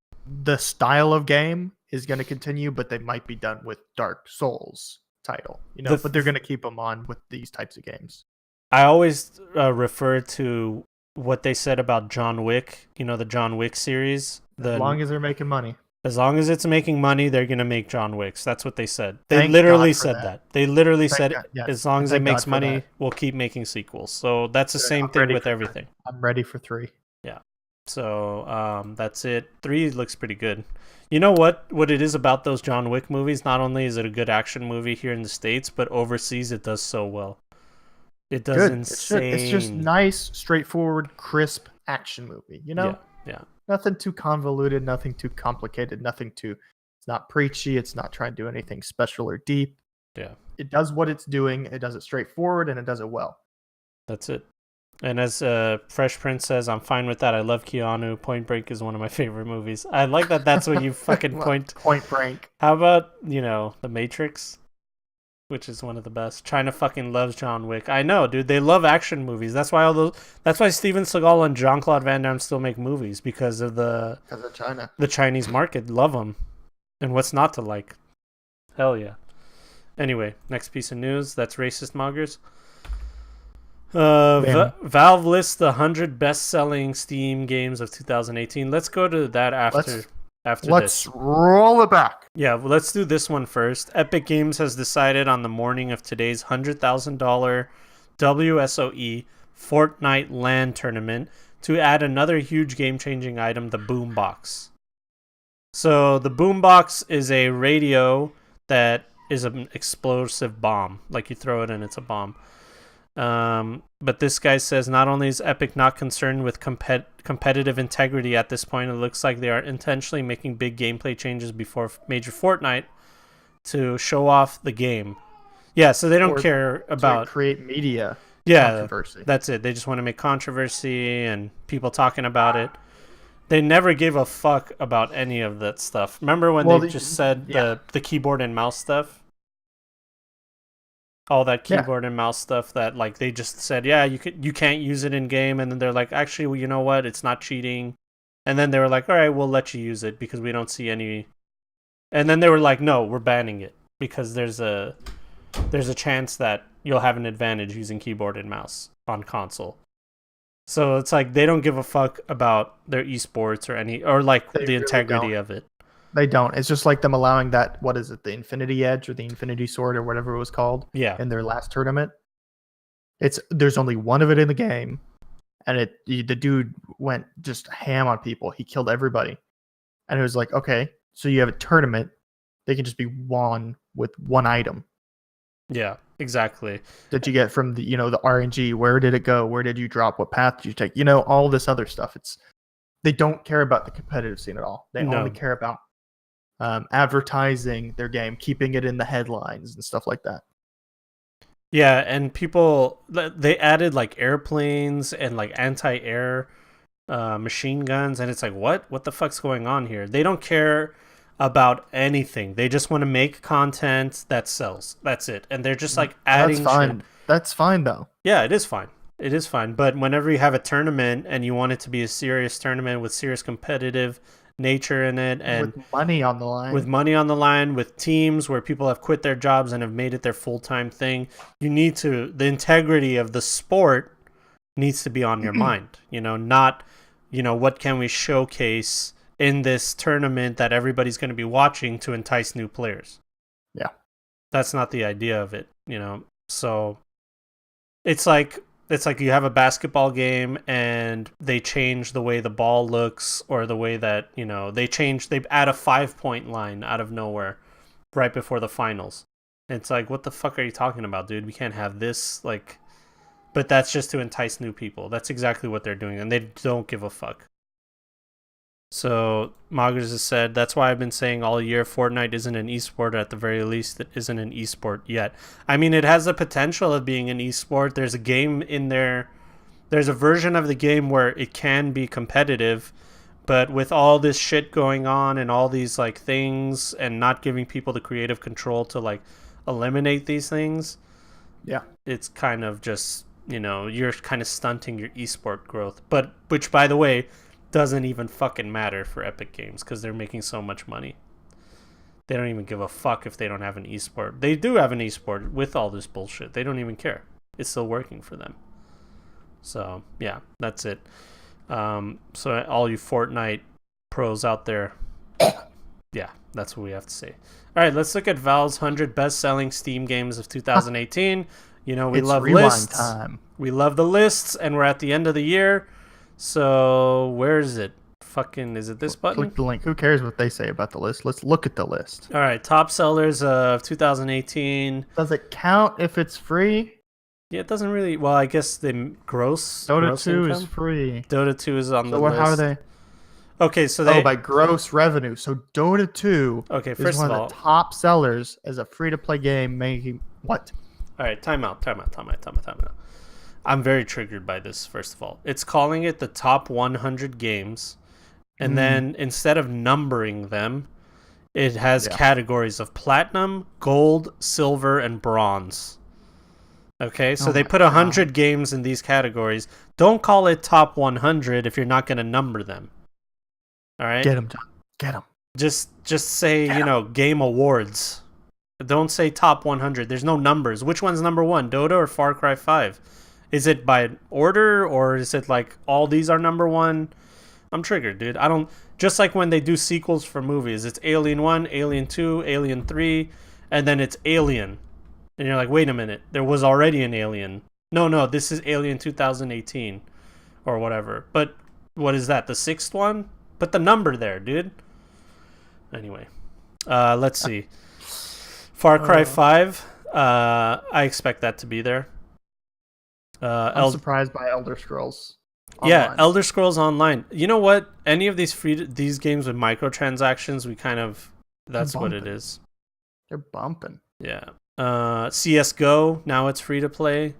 the style of game is going to continue, but they might be done with Dark Souls title, but they're going to keep them on with these types of games. I always refer to what they said about John Wick, the John Wick series. As long as they're making money. As long as it's making money, they're going to make John Wicks. That's what they said. They Thank literally God for said that. that. They literally Thank said, God, yes. as long as it Thank makes God for money, that. we'll keep making sequels. So that's the same I'm thing ready with for everything. 3. I'm ready for 3. Yeah. So that's it. 3 looks pretty good. You know what it is about those John Wick movies? Not only is it a good action movie here in the States, but overseas it does so well. It does insane. It's just nice, straightforward, crisp action movie, Yeah. Nothing too convoluted, nothing too complicated, it's not preachy, it's not trying to do anything special or deep. Yeah. It does what it's doing, it does it straightforward, and it does it well. That's it. And as Fresh Prince says, I'm fine with that. I love Keanu. Point Break is one of my favorite movies. I like that that's what you fucking point. Point Break. How about, The Matrix? Which is one of the best. China fucking loves John Wick. I know, dude. They love action movies. That's why Steven Seagal and Jean-Claude Van Damme still make movies because of China. The Chinese market. Love them. And what's not to like? Hell yeah. Anyway, next piece of news. That's racist moggers. Valve lists the 100 best-selling Steam games of 2018. Let's go to that after Let's roll it back. Yeah, well, let's do this one first. Epic Games has decided on the morning of today's $100,000 WSOE Fortnite LAN tournament to add another huge game-changing item, the Boombox. So the Boombox is a radio that is an explosive bomb. Like you throw it and it's a bomb. But this guy says not only is Epic not concerned with competitive integrity at this point, it looks like they are intentionally making big gameplay changes before major Fortnite to show off the game. Yeah, so they don't care about create media. Yeah, controversy. That's it. They just want to make controversy and people talking about it. They never gave a fuck about any of that stuff. Remember when they just said the keyboard and mouse stuff? All that keyboard and mouse stuff that like they just said, you can't use it in game, and then they're like, actually, well, you know what? It's not cheating. And then they were like, all right, we'll let you use it because we don't see any. And then they were like, no, we're banning it because there's a chance that you'll have an advantage using keyboard and mouse on console. So it's like they don't give a fuck about their esports or the integrity of it. They don't. It's just like them allowing that, what is it, the Infinity Edge or the Infinity Sword or whatever it was called in their last tournament. There's only one of it in the game, and the dude went just ham on people. He killed everybody. And it was like, okay, so you have a tournament, they can just be won with one item. Yeah, exactly. That you get from the RNG, where did it go? Where did you drop? What path did you take? All this other stuff. They don't care about the competitive scene at all. They only care about advertising their game, keeping it in the headlines and stuff like that. Yeah, and they added like airplanes and like anti-air machine guns, and it's like, what the fuck's going on here? They don't care about anything. They just want to make content that sells. That's it. And they're just like adding That's fine. shit. That's fine though. Yeah, it is fine. It is fine. But whenever you have a tournament and you want it to be a serious tournament with serious competitive nature in it, and with money on the line, with teams where people have quit their jobs and have made it their full-time thing, the integrity of the sport needs to be on your mind. Not what can we showcase in this tournament that everybody's going to be watching to entice new players. Yeah, that's not the idea of it. So it's like It's like you have a basketball game and they change the way the ball looks, or the way that, they add a 5-point line out of nowhere right before the finals. It's like, what the fuck are you talking about, dude? We can't have this, like, but that's just to entice new people. That's exactly what they're doing, and they don't give a fuck. So Moggers has said, that's why I've been saying all year Fortnite isn't an esport, or at the very least it isn't an esport yet. I mean, it has the potential of being an esport. There's a game in there. There's a version of the game where it can be competitive, but with all this shit going on and all these like things, and not giving people the creative control to like eliminate these things, Yeah. it's kind of just, you're kind of stunting your esport growth. But which, by the way, doesn't even fucking matter for Epic Games, because they're making so much money. They don't even give a fuck if they don't have an esport. They do have an esport with all this bullshit. They don't even care. It's still working for them. So yeah, that's it. So all you Fortnite pros out there, yeah, that's what we have to say. All right, let's look at Valve's 100 best-selling Steam games of 2018. We It's love rewind lists. time. We love the lists, and we're at the end of the year. So where is it? Fucking, is it this button? Click the link. Who cares what they say about the list? Let's look at the list. All right, top sellers of 2018. Does it count if it's free? Yeah, it doesn't really. Well, I guess the gross. Dota gross 2 income? is free. Dota 2 is on the So list. how are they? Okay, so they. by gross revenue. So Dota 2 Okay, is first one of all. of the top sellers as a free-to-play game, making what? All right, time out. I'm very triggered by this, first of all. It's calling it the top 100 games, and then instead of numbering them, it has categories of platinum, gold, silver, and bronze. Okay, so they put 100 games in these categories. Don't call it top 100 if you're not going to number them. All right? Get them, John. Get them. Just say, game awards. Don't say top 100. There's no numbers. Which one's number one, Dota or Far Cry 5? Is it by order, or is it like all these are number one? I'm triggered, dude. I don't... Just like when they do sequels for movies. It's Alien 1, Alien 2, Alien 3, and then it's Alien. And you're like, wait a minute. There was already an Alien. No, this is Alien 2018 or whatever. But what is that, the sixth one? Put the number there, dude. Anyway, let's see. Far Cry 5, I expect that to be there. I'm surprised by Elder Scrolls Online. Yeah, Elder Scrolls Online. You know what? Any of these these games with microtransactions, that's what it is. They're bumping. Yeah. CS:GO, now it's free to play,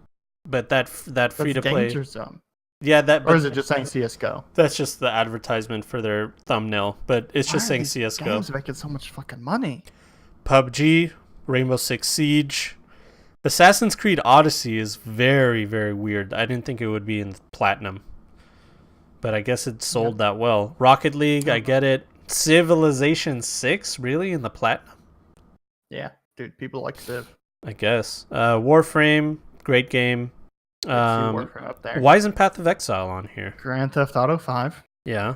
but that free to play. Danger Zone. Yeah, or is it just saying CS:GO? That's just the advertisement for their thumbnail, but it's just saying CS:GO. Games making so much fucking money. PUBG, Rainbow Six Siege, Assassin's Creed Odyssey is very, very weird. I didn't think it would be in platinum, but I guess it sold that well. Rocket League, I get it. Civilization 6, really, in the platinum? Yeah, dude, people like Civ. I guess. Warframe, great game. Warframe up there. Why isn't Path of Exile on here? Grand Theft Auto 5. Yeah.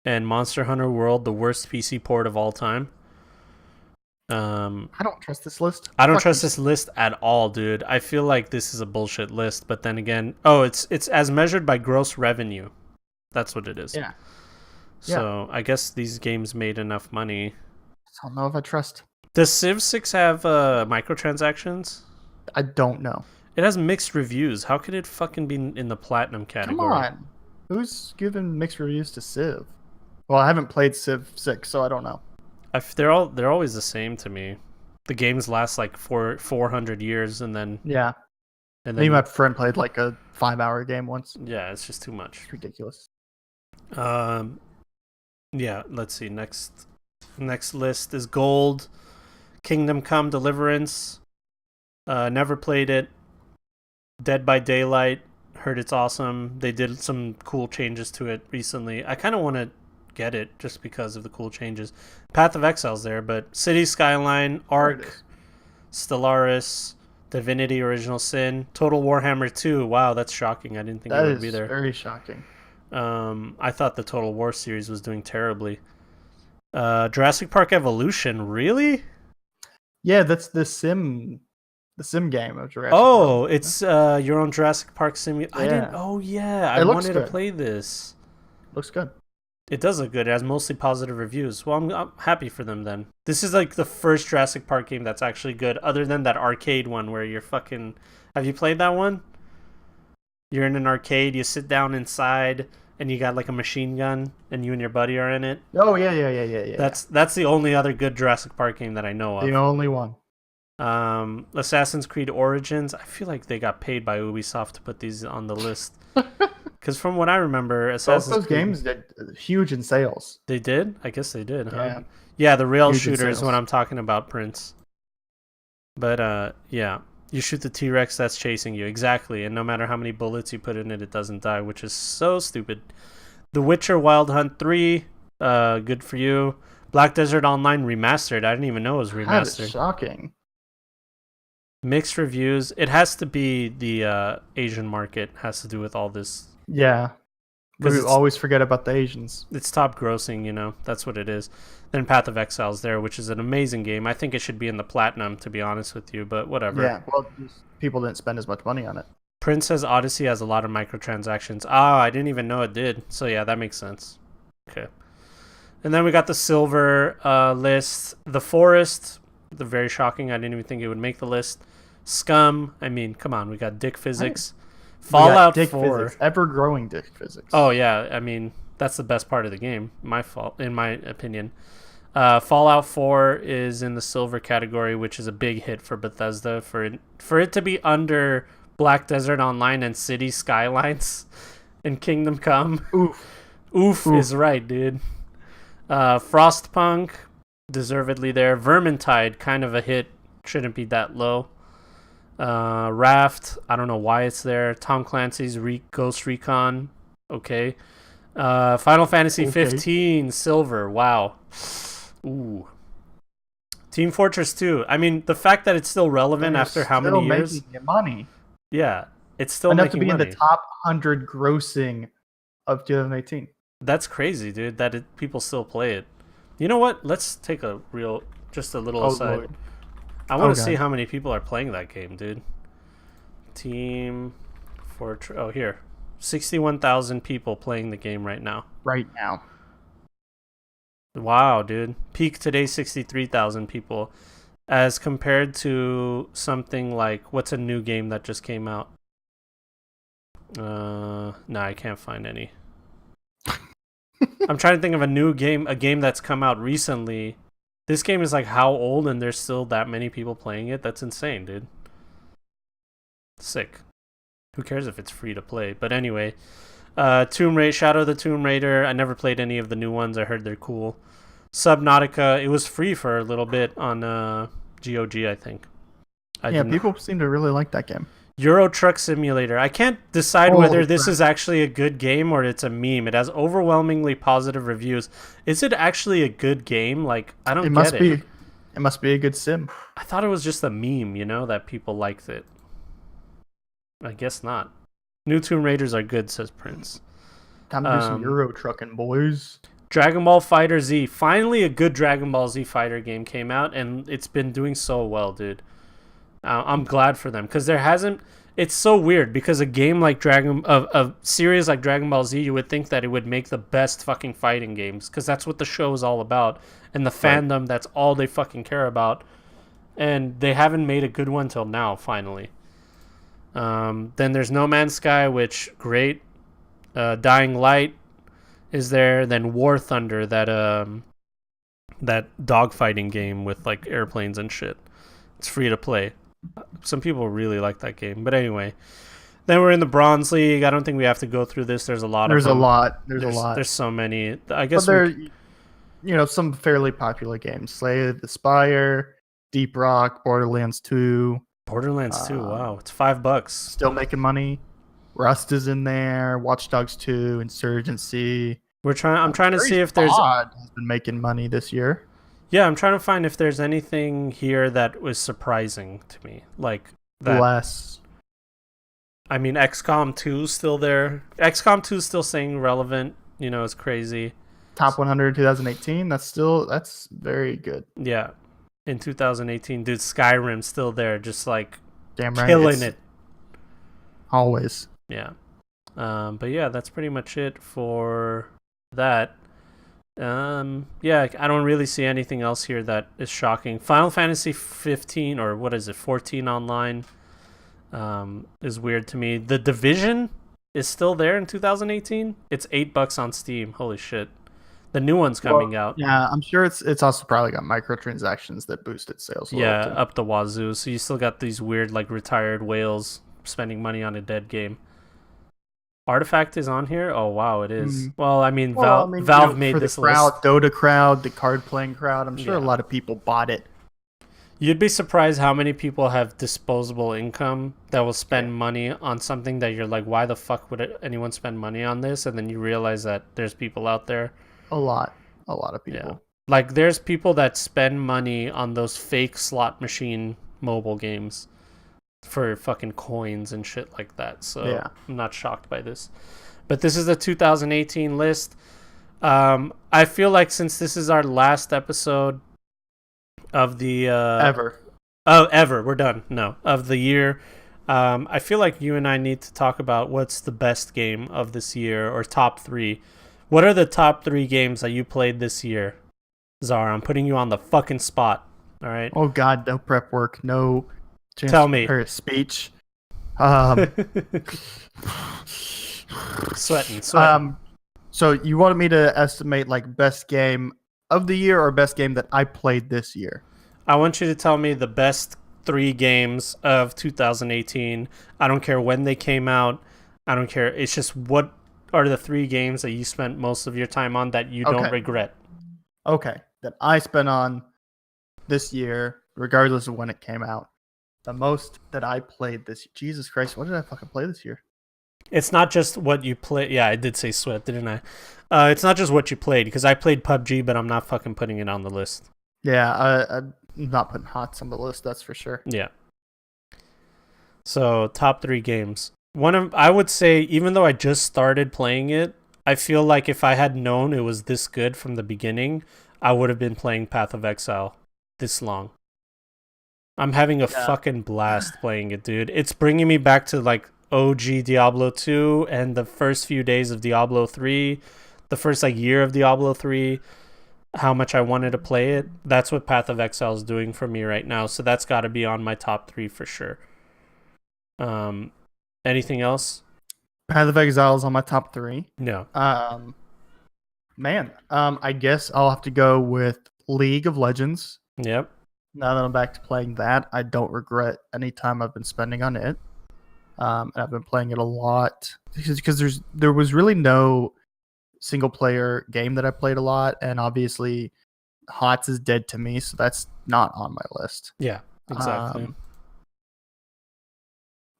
And Monster Hunter World, the worst PC port of all time. I don't trust this list. I don't trust this list at all, dude. I feel like this is a bullshit list, but then again, it's as measured by gross revenue. That's what it is. Yeah. So I guess these games made enough money. I don't know if I trust. Does Civ 6 have microtransactions? I don't know. It has mixed reviews. How could it fucking be in the platinum category? Come on. Who's giving mixed reviews to Civ? Well, I haven't played Civ 6, so I don't know. They're always the same to me. The games last like 400 years, and then yeah, and maybe then my friend played like a 5-hour game once. Yeah, it's just too much. It's ridiculous. Yeah, let's see. Next list is Gold, Kingdom Come Deliverance. Never played it. Dead by Daylight. Heard it's awesome. They did some cool changes to it recently. I kind of want to get it just because of the cool changes. Path of Exile's there, but City Skyline, Ark, Stellaris, Divinity Original Sin, Total Warhammer 2. Wow, that's shocking. I didn't think it would be there. That is very shocking. I thought the Total War series was doing terribly. Jurassic Park Evolution, really? Yeah, that's the sim the sim game of Jurassic Oh, World. it's your own Jurassic Park simulator. I didn't. Yeah. Oh yeah, I It looks wanted to good. play this. Looks good. It does look good. It has mostly positive reviews. Well, I'm happy for them then. This is like the first Jurassic Park game that's actually good, other than that arcade one where you're fucking. Have you played that one? You're in an arcade. You sit down inside, and you got like a machine gun, and you and your buddy are in it. Oh yeah. That's the only other good Jurassic Park game that I know of. the only one. Assassin's Creed Origins. I feel like they got paid by Ubisoft to put these on the list. Because from what I remember, Both Assassin's those Creed, games did huge in sales. they did. I guess they did. Huh? Yeah. Yeah, the rail Huge in shooter is sales. what I'm talking about, Prince. But yeah, you shoot the T-Rex that's chasing you exactly, and no matter how many bullets you put in it, it doesn't die, which is so stupid. The Witcher Wild Hunt 3, good for you. Black Desert Online remastered. I didn't even know it was That is remastered. shocking. Mixed reviews. It has to be the Asian market. Has to do with all this. Yeah. 'Cause We it's- always forget about the Asians. It's top grossing, you know. That's what it is. Then Path of Exile's there, which is an amazing game. I think it should be in the platinum, to be honest with you, but whatever. Yeah. Well, people didn't spend as much money on it. Prince says Odyssey has a lot of microtransactions. Ah, I didn't even know it did. So yeah, that makes sense. Okay. And then we got the silver list. The Forest, the very shocking. I didn't even think it would make the list. Scum. I mean, come on. We got Dick Physics. We got Fallout dick 4. physics, ever growing dick physics. Oh yeah, I mean that's the best part of the game. In my opinion. Fallout 4 is in the silver category, which is a big hit for Bethesda. For it to be under Black Desert Online and City Skylines and Kingdom Come. Oof is right, dude. Frostpunk, deservedly there. Vermintide, kind of a hit. Shouldn't be that low. Raft, I don't know why it's there. Tom Clancy's Ghost Recon, okay. Final Fantasy 15, silver, wow. Ooh. Team Fortress 2. I mean, the fact that it's still relevant after how many years? Making you money. Yeah, it's still Enough making to be money. in the top 100 grossing of 2018. That's crazy, dude. People still play it. You know what? Let's take just a little aside. Lord. I want to Okay. see how many people are playing that game, dude. Team Fortress. Oh, here. 61,000 people playing the game right now. Right now. Wow, dude. Peak today, 63,000 people. As compared to something like, what's a new game that just came out? No, I can't find any. I'm trying to think of a game that's come out recently. This game is like how old and there's still that many people playing it? That's insane, dude. Sick. Who cares if it's free to play? But anyway, Shadow of the Tomb Raider. I never played any of the new ones. I heard they're cool. Subnautica. It was free for a little bit on GOG, I think. People seem to really like that game. Euro Truck Simulator. I can't decide whether this is actually a good game or it's a meme. It has overwhelmingly positive reviews. Is it actually a good game? Like, I don't get it. It must be a good sim. I thought it was just a meme, that people liked it. I guess not. New Tomb Raiders are good, says Prince. Time to do some Euro trucking, boys. Dragon Ball Fighter Z. Finally, a good Dragon Ball Z Fighter game came out, and it's been doing so well, dude. I'm glad for them because there hasn't. It's so weird because a game like a series like Dragon Ball Z, you would think that it would make the best fucking fighting games because that's what the show is all about, and the fandom, that's all they fucking care about, and they haven't made a good one till now. Finally. Then there's No Man's Sky, which great. Dying Light is there. Then War Thunder, that dogfighting game with like airplanes and shit. It's free to play. Some people really like that game. But anyway, then we're in the Bronze League. I don't think we have to go through this. There's a lot There's of a them. lot. There's a lot. There's so many. I guess But there, some fairly popular games. Slay the Spire, Deep Rock, Borderlands 2. Borderlands 2. Wow, it's $5. Still making money. Rust is in there. Watch Dogs 2, Insurgency. I'm trying to see if there's. Odd has been making money this year. Yeah, I'm trying to find if there's anything here that was surprising to me, like that. Less. I mean, XCOM 2 is still there. XCOM 2 is still staying relevant. It's crazy. Top 100 2018. That's very good. Yeah. in 2018. Dude, Skyrim's still there, just like Damn right. killing it. Always. Yeah. But yeah, that's pretty much it for that. Yeah, I don't really see anything else here that is shocking. Final Fantasy 15 or what is it, 14 online is weird to me. The Division is still there in 2018. It's $8 on Steam. Holy shit. The new one's coming out. Yeah, I'm sure it's also probably got microtransactions that boosted sales. Yeah, up the wazoo. So you still got these weird like retired whales spending money on a dead game. Artifact is on here. Oh wow, it is. Well, I mean, Valve made this crowd, list. Dota crowd, the card playing crowd. I'm sure a lot of people bought it. You'd be surprised how many people have disposable income that will spend money on something that you're like, why the fuck would anyone spend money on this? And then you realize that there's people out there. A lot of people. Yeah. Like there's people that spend money on those fake slot machine mobile games for fucking coins and shit like that. So yeah. I'm not shocked by this. But this is the 2018 list. I feel like since this is our last episode of the ever, we're done. No, of the year. I feel like you and I need to talk about what's the best game of this year or top 3. What are the top 3 games that you played this year? Zara, I'm putting you on the fucking spot. All right. Oh God, no prep work, no chance Tell me. or speech. Sweating. So you wanted me to estimate like best game of the year or best game that I played this year? I want you to tell me the best 3 games of 2018. I don't care when they came out. I don't care. It's just what are the 3 games that you spent most of your time on that you don't regret? Okay. That I spent on this year, regardless of when it came out. The most that I played this year. Jesus Christ, what did I fucking play this year? It's not just what you play. Yeah, I did say sweat, didn't I? It's not just what you played, because I played PUBG, but I'm not fucking putting it on the list. Yeah, I'm not putting HOTS on the list, that's for sure. Yeah. So, top 3 games. I would say, even though I just started playing it, I feel like if I had known it was this good from the beginning, I would have been playing Path of Exile this long. I'm having a fucking blast playing it, dude. It's bringing me back to like OG Diablo 2 and the first few days of Diablo 3, the first like year of Diablo 3, how much I wanted to play it. That's what Path of Exile is doing for me right now. So that's got to be on my top 3 for sure. Anything else? Path of Exile is on my top 3. No. I guess I'll have to go with League of Legends. Yep. Now that I'm back to playing that, I don't regret any time I've been spending on it. And I've been playing it a lot because there was really no single player game that I played a lot, and obviously HOTS is dead to me, so that's not on my list. Yeah, exactly.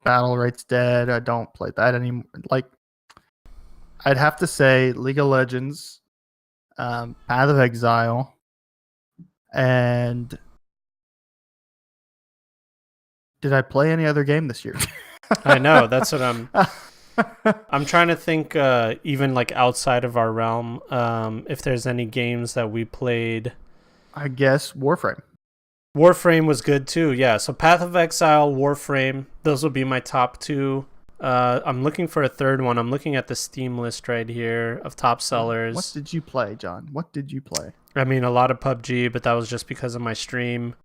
Battle Rate's dead. I don't play that anymore. Like, I'd have to say League of Legends, Path of Exile, and did I play any other game this year? I know, that's what I'm trying to think, even like outside of our realm, if there's any games that we played. I guess Warframe. Warframe was good too, yeah. So Path of Exile, Warframe, those will be my top 2. I'm looking for a third one. I'm looking at the Steam list right here of top sellers. What did you play, John? What did you play? I mean, a lot of PUBG, but that was just because of my stream.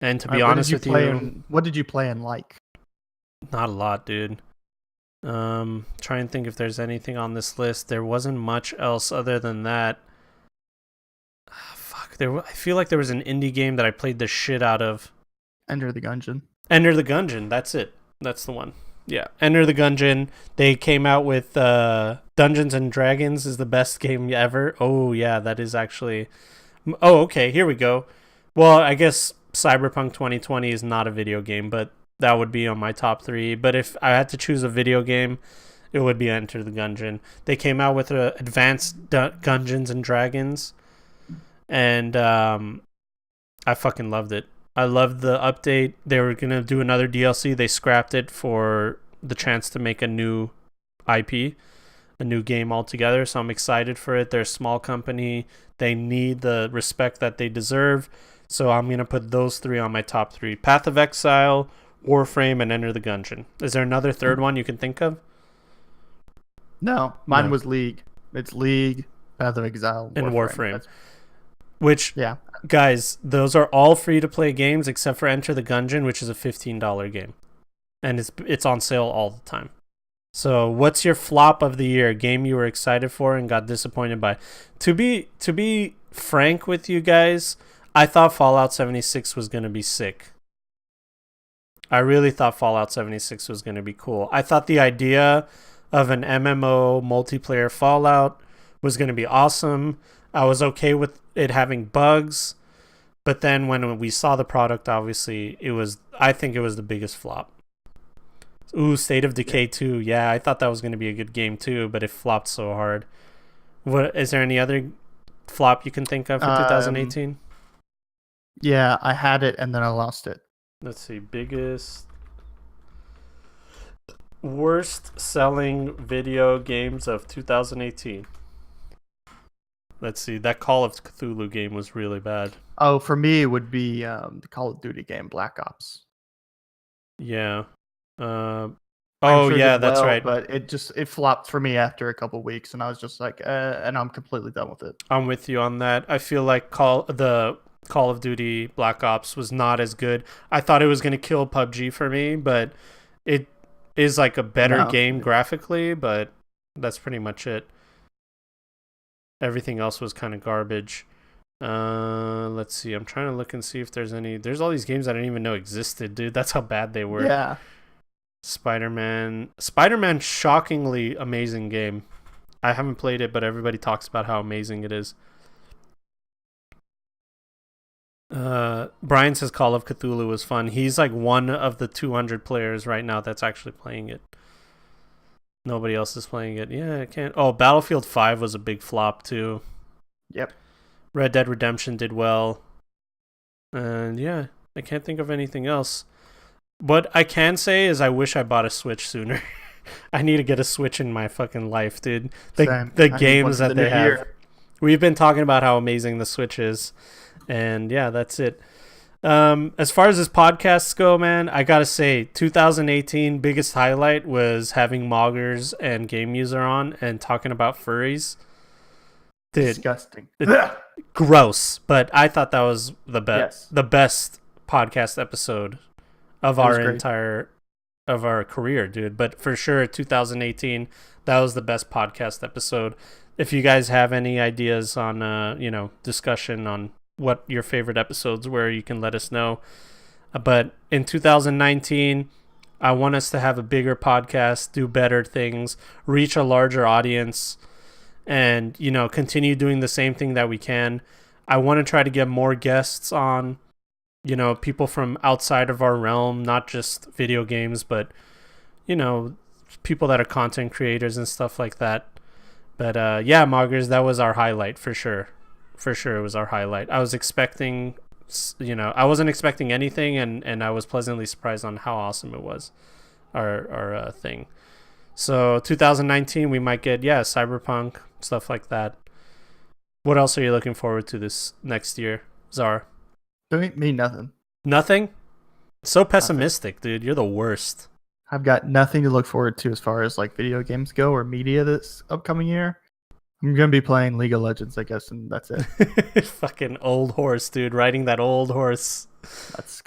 And to be honest with you, what did you play and like? Not a lot, dude. Try and think if there's anything on this list. There wasn't much else other than that. Fuck. I feel like there was an indie game that I played the shit out of. Enter the Gungeon. Enter the Gungeon. That's it. That's the one. Yeah. Enter the Gungeon. They came out with Dungeons and Dragons is the best game ever. Oh, yeah. That is actually... Oh, okay. Here we go. Well, I guess Cyberpunk 2020 is not a video game, but that would be on my top 3. But if I had to choose a video game, it would be Enter the Gungeon. They came out with Advanced Dungeons and Dragons, and I fucking loved it. I loved the update. They were going to do another DLC. They scrapped it for the chance to make a new IP, a new game altogether. So I'm excited for it. They're a small company. They need the respect that they deserve. So I'm going to put those 3 on my top 3. Path of Exile, Warframe, and Enter the Gungeon. Is there another third one you can think of? No, mine No. was League. It's League, Path of Exile, And Warframe. That's- Which, Yeah. guys, those are all free-to-play games except for Enter the Gungeon, which is a $15 game. And it's on sale all the time. So what's your flop of the year? A game you were excited for and got disappointed by? To be frank with you guys, I thought Fallout 76 was going to be sick. I really thought Fallout 76 was going to be cool. I thought the idea of an MMO multiplayer Fallout was going to be awesome. I was okay with it having bugs, but then when we saw the product, obviously I think it was the biggest flop. Ooh, State of Decay 2. Yeah, I thought that was going to be a good game too, but it flopped so hard. What is there any other flop you can think of for 2018? Yeah, I had it and then I lost it. Let's see, worst selling video games of 2018. Let's see, that Call of Cthulhu game was really bad. Oh, for me, it would be the Call of Duty game, Black Ops. Yeah. I'm Oh sure it yeah, did that's well, right. But it flopped for me after a couple weeks, and I was just like, and I'm completely done with it. I'm with you on that. I feel like Call of Duty Black Ops was not as good. I thought it was going to kill PUBG for me, but it is like a better game graphically, but that's pretty much it. Everything else was kind of garbage. Let's see. I'm trying to look and see if there's any. There's all these games I didn't even know existed, dude. That's how bad they were. Yeah. Spider-Man, shockingly amazing game. I haven't played it, but everybody talks about how amazing it is. Brian says Call of Cthulhu was fun. He's like one of the 200 players right now that's actually playing it. Nobody else is playing it. Yeah, I can't. Oh, Battlefield 5 was a big flop too. Yep. Red Dead Redemption did well. And yeah, I can't think of anything else. What I can say is I wish I bought a Switch sooner. I need to get a Switch in my fucking life, dude. The games that they have. We've been talking about how amazing the Switch is. And yeah, that's it. As far as this podcasts go, man, I gotta say 2018 biggest highlight was having Moggers and Game User on and talking about furries. Dude, disgusting. Gross, but I thought that was the Yes. best podcast episode of our career, dude. But for sure 2018, that was the best podcast episode. If you guys have any ideas on discussion on what your favorite episodes were, you can let us know. But in 2019, I want us to have a bigger podcast, do better things, reach a larger audience, and continue doing the same thing that we can. I want to try to get more guests on, people from outside of our realm, not just video games, but people that are content creators and stuff like that. But yeah, Moggers, that was our highlight for sure. For sure, it was our highlight. I wasn't expecting anything, and I was pleasantly surprised on how awesome it was, our thing. So 2019, we might get Cyberpunk, stuff like that. What else are you looking forward to this next year, Zara? Doing me nothing. Nothing? So pessimistic, dude. You're the worst. I've got nothing to look forward to as far as like video games go or media this upcoming year. I'm gonna be playing League of Legends, I guess, and that's it. Fucking old horse, dude. Riding that old horse. That's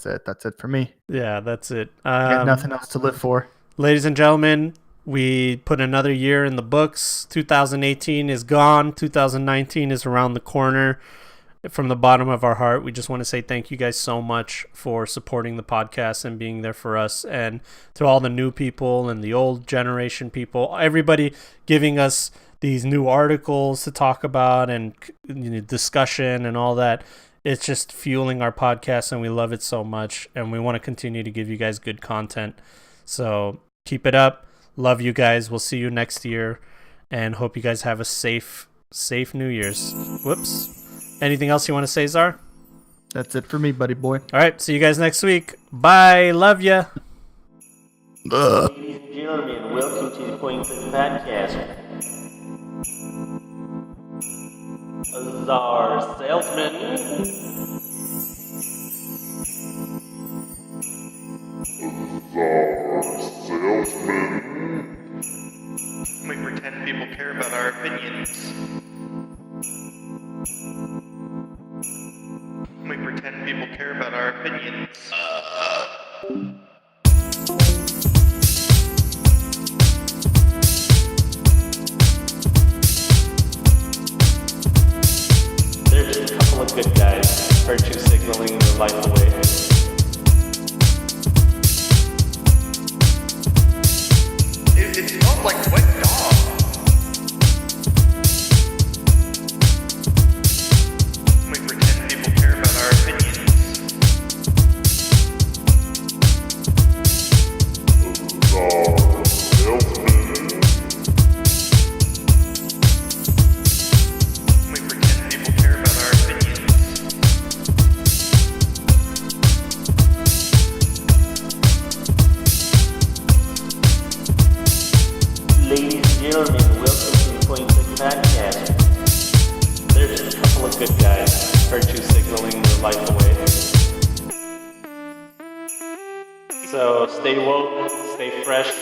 it. That's it for me. Yeah, that's it. I got nothing else to live for. Ladies and gentlemen, we put another year in the books. 2018 is gone. 2019 is around the corner. From the bottom of our heart, we just want to say thank you guys so much for supporting the podcast and being there for us, and to all the new people and the old generation people, everybody giving us these new articles to talk about and discussion and all that. It's just fueling our podcast, and we love it so much, and we want to continue to give you guys good content. So keep it up. Love you guys. We'll see you next year, and hope you guys have a safe New Year's. Whoops. Anything else you want to say, Zar? That's it for me, buddy boy. All right. See you guys next week. Bye. Love ya. Ladies and gentlemen, welcome to the Point Click Podcast. Czar Salesman. care about our opinions. There's a couple of good guys, virtue signaling their life away. It smelled like wet dog. We pretend people care about our opinions. We pretend people care about our opinions. Ladies and gentlemen, welcome to the Point Click Podcast. There's a couple of good guys, virtue signaling their life away. So stay woke, stay fresh,